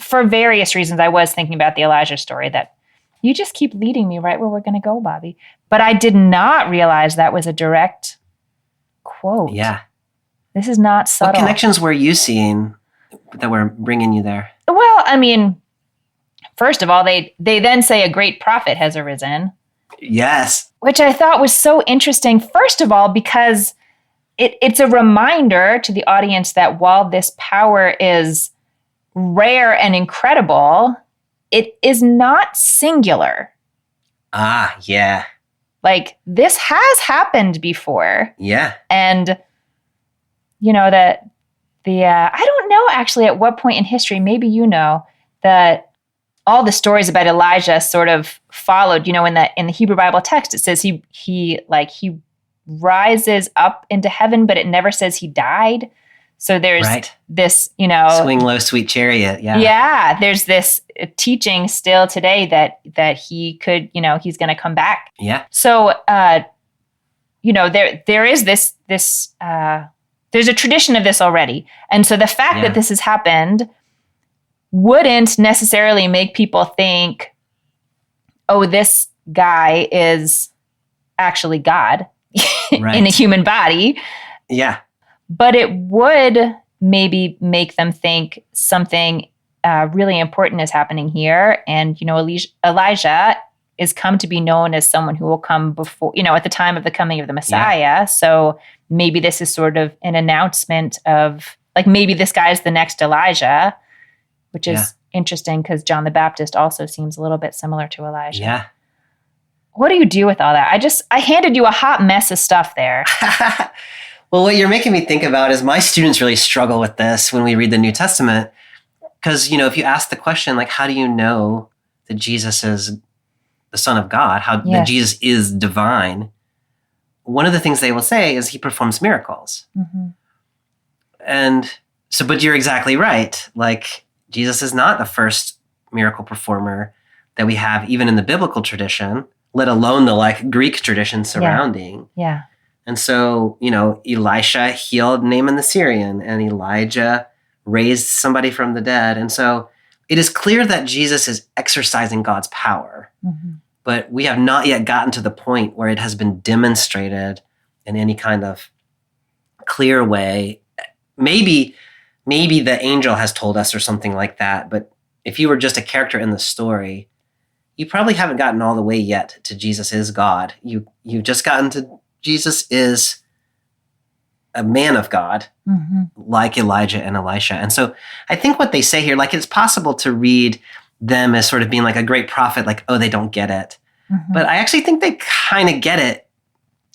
B: for various reasons, I was thinking about the Elijah story, that you just keep leading me right where we're going to go, Bobby. But I did not realize that was a direct quote.
C: Yeah.
B: This is not subtle.
C: What connections were you seeing that were bringing you there?
B: Well, I mean, first of all, they then say a great prophet has arisen.
C: Yes.
B: Which I thought was so interesting, first of all, because it's a reminder to the audience that while this power is rare and incredible, it is not singular.
C: Ah, yeah.
B: Like, this has happened before.
C: Yeah.
B: And, I don't know actually at what point in history, maybe that all the stories about Elijah sort of followed, in the Hebrew Bible text, it says he rises up into heaven, but it never says he died. So there's this,
C: swing low, sweet chariot. Yeah.
B: Yeah. There's this teaching still today that he could, he's going to come back.
C: Yeah.
B: So, there is this, there's a tradition of this already. And so the fact that this has happened wouldn't necessarily make people think, oh, this guy is actually God
C: Right.
B: in a human body.
C: Yeah.
B: But it would maybe make them think something really important is happening here. And, Elijah is come to be known as someone who will come before, at the time of the coming of the Messiah.
C: Yeah.
B: So maybe this is sort of an announcement of, like, maybe this guy is the next Elijah, which is interesting because John the Baptist also seems a little bit similar to Elijah.
C: Yeah.
B: What do you do with all that? I handed you a hot mess of stuff there.
C: Well, what you're making me think about is my students really struggle with this when we read the New Testament. Because, if you ask the question, like, how do you know that Jesus is the Son of God, that Jesus is divine? One of the things they will say is he performs miracles.
B: Mm-hmm.
C: And so, but you're exactly right. Like, Jesus is not the first miracle performer that we have, even in the biblical tradition, let alone the Greek tradition surrounding.
B: Yeah.
C: And so, Elisha healed Naaman the Syrian, and Elijah raised somebody from the dead. And so it is clear that Jesus is exercising God's power, but we have not yet gotten to the point where it has been demonstrated in any kind of clear way. Maybe the angel has told us or something like that, but if you were just a character in the story, you probably haven't gotten all the way yet to Jesus is God. You've just gotten to Jesus is a man of God, like Elijah and Elisha. And so I think what they say here, it's possible to read them as sort of being like a great prophet, like, oh, they don't get it. But I actually think they kind of get it.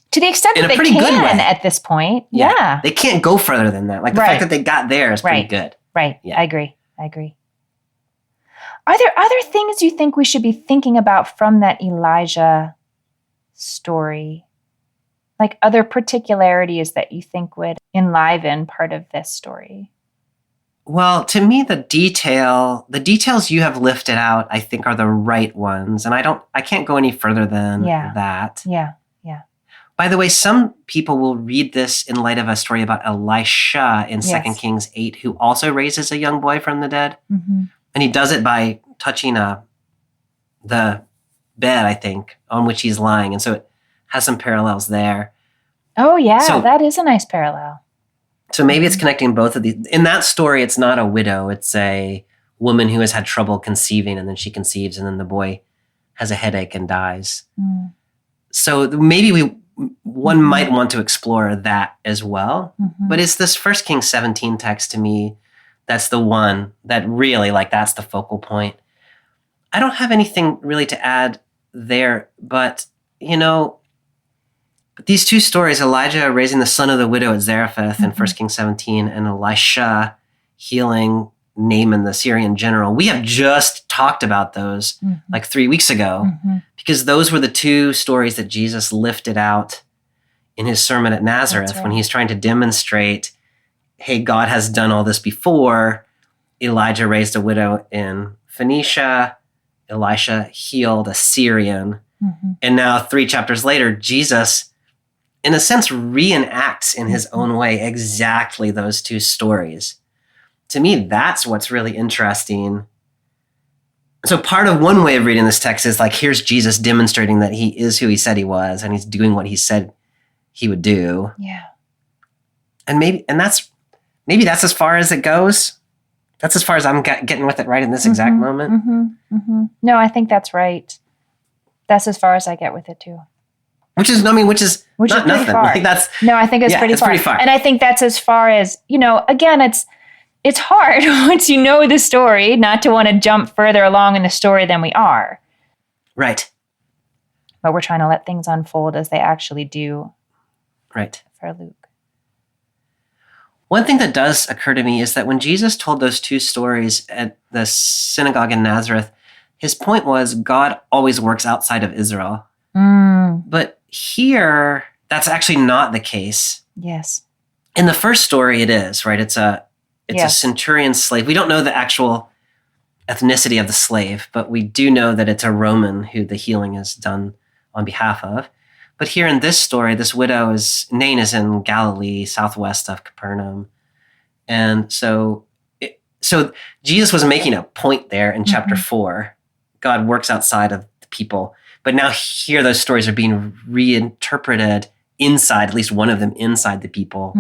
B: To the extent that they can at this point. Yeah.
C: They can't go further than that. Like the fact that they got there is pretty good.
B: Right.
C: Yeah.
B: I agree. Are there other things you think we should be thinking about from that Elijah story? Like other particularities that you think would enliven part of this story?
C: Well, to me, the details you have lifted out, I think are the right ones. And I can't go any further than that.
B: Yeah.
C: By the way, some people will read this in light of a story about Elisha in 2 Kings 8, who also raises a young boy from the dead. And he does it by touching the bed, I think, on which he's lying. And so it has some parallels there.
B: Oh, yeah. So, that is a nice parallel.
C: So maybe it's connecting both of these. In that story, it's not a widow. It's a woman who has had trouble conceiving, and then she conceives, and then the boy has a headache and dies. So maybe one might want to explore that as well. But it's this 1 Kings 17 text to me that's the one that really, that's the focal point. I don't have anything really to add there, but, these two stories, Elijah raising the son of the widow at Zarephath in 1 Kings 17, and Elisha healing Naaman, the Syrian general, we have just talked about those 3 weeks ago, because those were the two stories that Jesus lifted out in his sermon at Nazareth when he's trying to demonstrate, hey, God has done all this before. Elijah raised a widow in Phoenicia. Elisha healed a Syrian. And now 3 chapters later, Jesus, in a sense, reenacts in his own way exactly those two stories. To me, that's what's really interesting. So part of one way of reading this text is here's Jesus demonstrating that he is who he said he was, and he's doing what he said he would do.
B: Yeah.
C: And maybe that's as far as it goes. That's as far as I'm getting with it right in this exact moment.
B: No, I think that's right. That's as far as I get with it too.
C: Which is not nothing.
B: Far.
C: I think
B: it's pretty far.
C: Pretty far.
B: And I think that's as far as, again, it's hard once you know the story not to want to jump further along in the story than we are.
C: Right.
B: But we're trying to let things unfold as they actually do.
C: Right.
B: For Luke.
C: One thing that does occur to me is that when Jesus told those two stories at the synagogue in Nazareth, his point was God always works outside of Israel. But here, that's actually not the case.
B: Yes.
C: In the first story, it is, right? It's a Centurion slave. We don't know the actual ethnicity of the slave, but we do know that it's a Roman who the healing is done on behalf of. But here in this story, this widow Nain is in Galilee, southwest of Capernaum. And so So Jesus was making a point there in chapter 4. God works outside of the people. But now here those stories are being reinterpreted inside, at least one of them inside the people.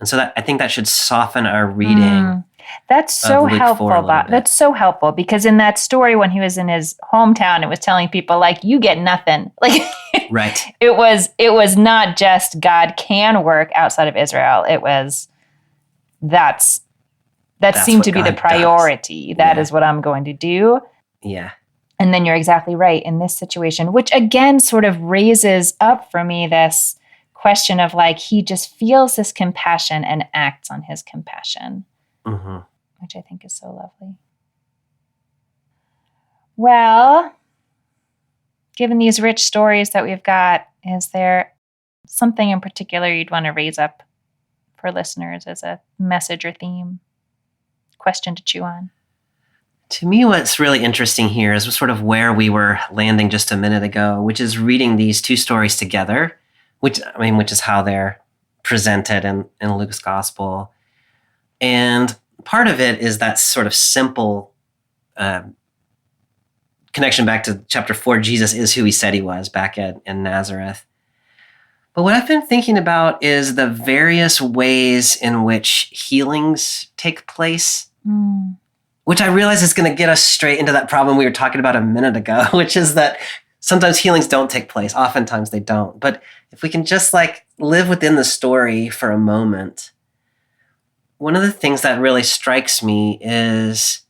C: And so I think that should soften our reading.
B: That's so helpful.
C: That's
B: so helpful because in that story when he was in his hometown, it was telling people like, you get nothing. Like,
C: right.
B: It was not just God can work outside of Israel. It was that seemed to be the priority. That is what I'm going to do.
C: Yeah.
B: And then you're exactly right in this situation, which again sort of raises up for me this question of like, he just feels this compassion and acts on his compassion. Which I think is so lovely. Well, given these rich stories that we've got, is there something in particular you'd want to raise up for listeners as a message or theme, question to chew on?
C: To me, what's really interesting here is sort of where we were landing just a minute ago, which is reading these two stories together, which is how they're presented in Luke's gospel. And part of it is that sort of simple connection back to chapter 4. Jesus is who he said he was back in Nazareth. But what I've been thinking about is the various ways in which healings take place, which I realize is going to get us straight into that problem we were talking about a minute ago, which is that sometimes healings don't take place. Oftentimes they don't. But if we can just like live within the story for a moment, one of the things that really strikes me is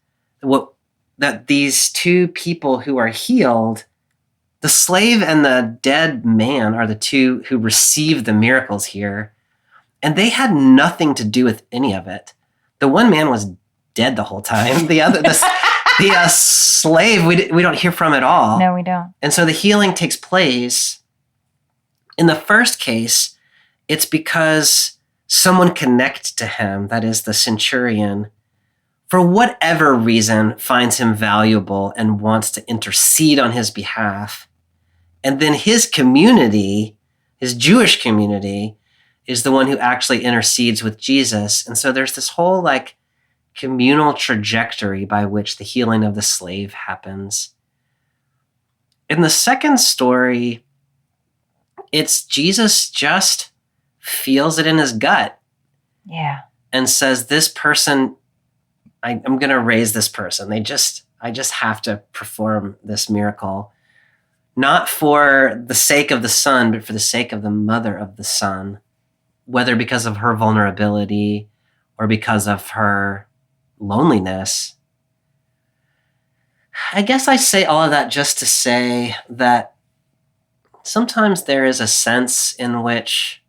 C: that these two people who are healed, the slave and the dead man are the two who received the miracles here, and they had nothing to do with any of it. The one man was dead the whole time. The slave we don't hear from at all.
B: No, we don't.
C: And so the healing takes place. In the first case, it's because someone connected to him, that is the centurion, for whatever reason finds him valuable and wants to intercede on his behalf. And then his community, his Jewish community, is the one who actually intercedes with Jesus. And so there's this whole like communal trajectory by which the healing of the slave happens. In the second story, it's Jesus just feels it in his gut.
B: Yeah.
C: And says, this person, I'm going to raise this person. I just have to perform this miracle. Not for the sake of the son, but for the sake of the mother of the son, whether because of her vulnerability or because of her loneliness. I guess I say all of that just to say that sometimes there is a sense in which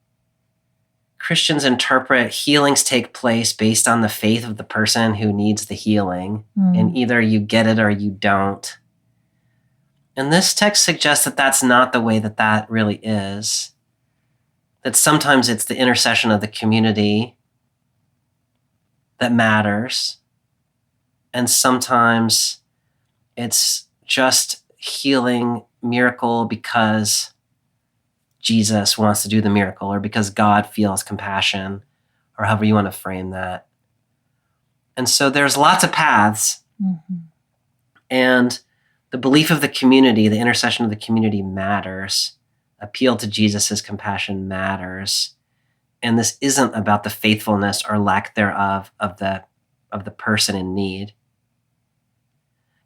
C: Christians interpret healings take place based on the faith of the person who needs the healing, and either you get it or you don't. And this text suggests that that's not the way that really is. That sometimes it's the intercession of the community that matters, and sometimes it's just healing miracle because Jesus wants to do the miracle, or because God feels compassion, or however you want to frame that. And so there's lots of paths. And the belief of the community, the intercession of the community matters. Appeal to Jesus' compassion matters. And this isn't about the faithfulness or lack thereof of the person in need.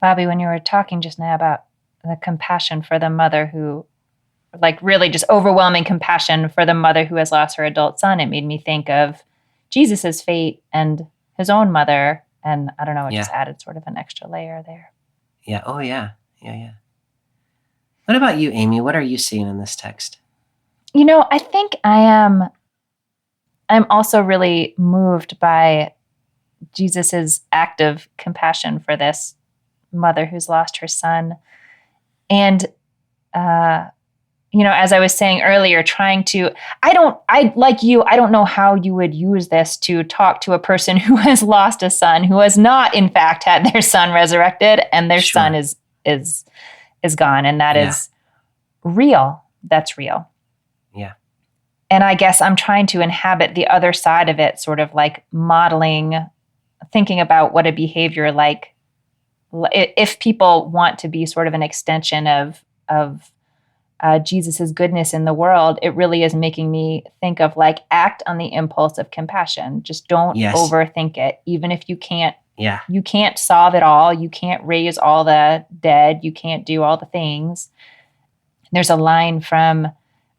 B: Bobby, when you were talking just now about the compassion for the mother who, like really just overwhelming compassion for the mother who has lost her adult son, it made me think of Jesus's fate and his own mother. And I don't know, it just added sort of an extra layer there.
C: Yeah. Oh, yeah. Yeah. What about you, Amy? What are you seeing in this text?
B: You know, I think I'm also really moved by Jesus's act of compassion for this mother who's lost her son. And, as I was saying earlier, I don't know how you would use this to talk to a person who has lost a son, who has not, in fact, had their son resurrected, and their son is gone. And that is real. That's real.
C: Yeah.
B: And I guess I'm trying to inhabit the other side of it, sort of like modeling thinking about what a behavior like, if people want to be sort of an extension of Jesus's goodness in the world, it really is making me think of like, act on the impulse of compassion. Just don't overthink it. Even if you can't solve it all. You can't raise all the dead. You can't do all the things. There's a line from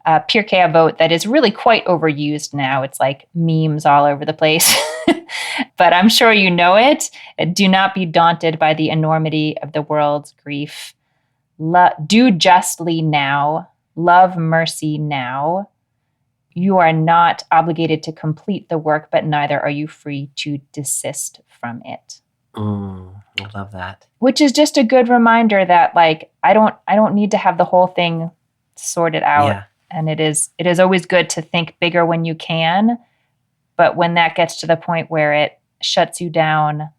B: Pirkei Avot that is really quite overused now. It's like memes all over the place. But I'm sure you know it. Do not be daunted by the enormity of the world's grief. Do justly now. Love mercy now. You are not obligated to complete the work, but neither are you free to desist from it.
C: I love that.
B: Which is just a good reminder that, like, I don't need to have the whole thing sorted out.
C: Yeah.
B: And it is always good to think bigger when you can. But when that gets to the point where it shuts you down,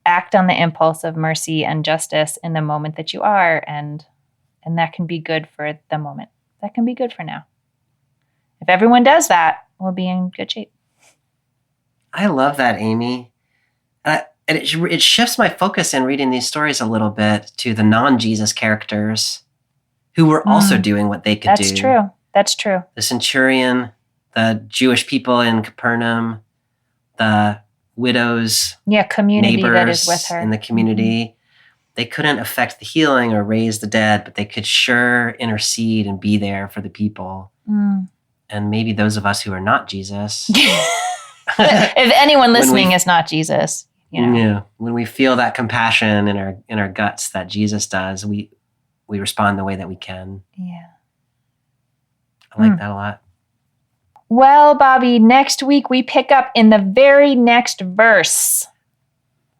B: act on the impulse of mercy and justice in the moment that you are. And that can be good for the moment. That can be good for now. If everyone does that, we'll be in good shape.
C: I love that, Amy. And it shifts my focus in reading these stories a little bit to the non-Jesus characters who were also doing what they could do.
B: That's true. That's true.
C: The centurion, the Jewish people in Capernaum, the widows,
B: community
C: neighbors
B: that is with her
C: in the community. They couldn't affect the healing or raise the dead, but they could sure intercede and be there for the people. And maybe those of us who are not Jesus.
B: If anyone listening is not Jesus,
C: when we feel that compassion in our guts that Jesus does, we respond the way that we can.
B: Yeah.
C: I like that a lot.
B: Well, Bobby, next week we pick up in the very next verse.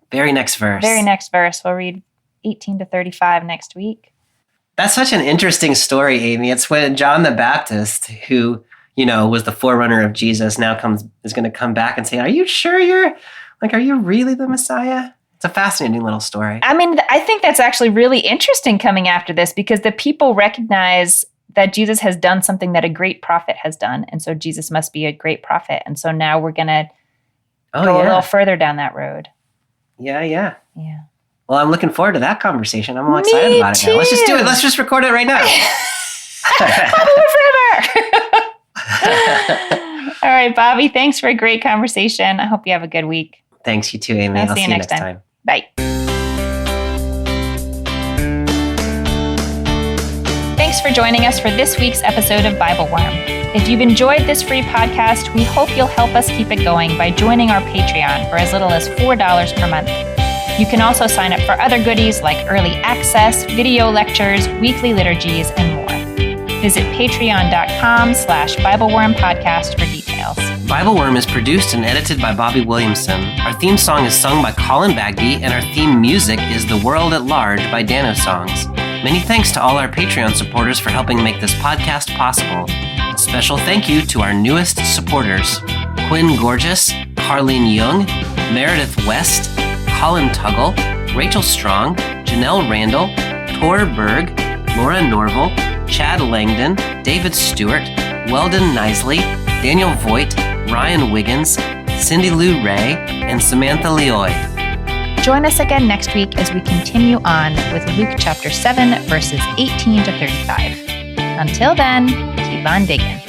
C: Very next verse.
B: We'll read 18 to 35 next week.
C: That's such an interesting story, Amy. It's when John the Baptist, who, was the forerunner of Jesus, now is going to come back and say, are you sure are you really the Messiah? It's a fascinating little story.
B: I mean, I think that's actually really interesting coming after this, because the people recognize that Jesus has done something that a great prophet has done. And so Jesus must be a great prophet. And so now we're going to go a little further down that road.
C: Yeah. Well, I'm looking forward to that conversation. I'm all excited about it now. Let's just do it. Let's just record it right now.
B: Forever. All right, Bobby, thanks for a great conversation. I hope you have a good week.
C: Thanks, you too, Amy. I'll see you next time.
B: Bye. Thanks for joining us for this week's episode of Bible Worm. If you've enjoyed this free podcast, we hope you'll help us keep it going by joining our Patreon for as little as $4 per month. You can also sign up for other goodies like early access, video lectures, weekly liturgies, and more. Visit patreon.com/BibleWormPodcast for details.
C: Bible Worm is produced and edited by Bobby Williamson. Our theme song is sung by Colin Bagby, and our theme music is The World at Large by Dano Songs. Many thanks to all our Patreon supporters for helping make this podcast possible. A special thank you to our newest supporters: Quinn Gorgeous, Carlene Young, Meredith West, Colin Tuggle, Rachel Strong, Janelle Randall, Tor Berg, Laura Norval, Chad Langdon, David Stewart, Weldon Nisley, Daniel Voigt, Ryan Wiggins, Cindy Lou Ray, and Samantha Leoy.
B: Join us again next week as we continue on with Luke chapter 7, verses 18 to 35. Until then, keep on digging.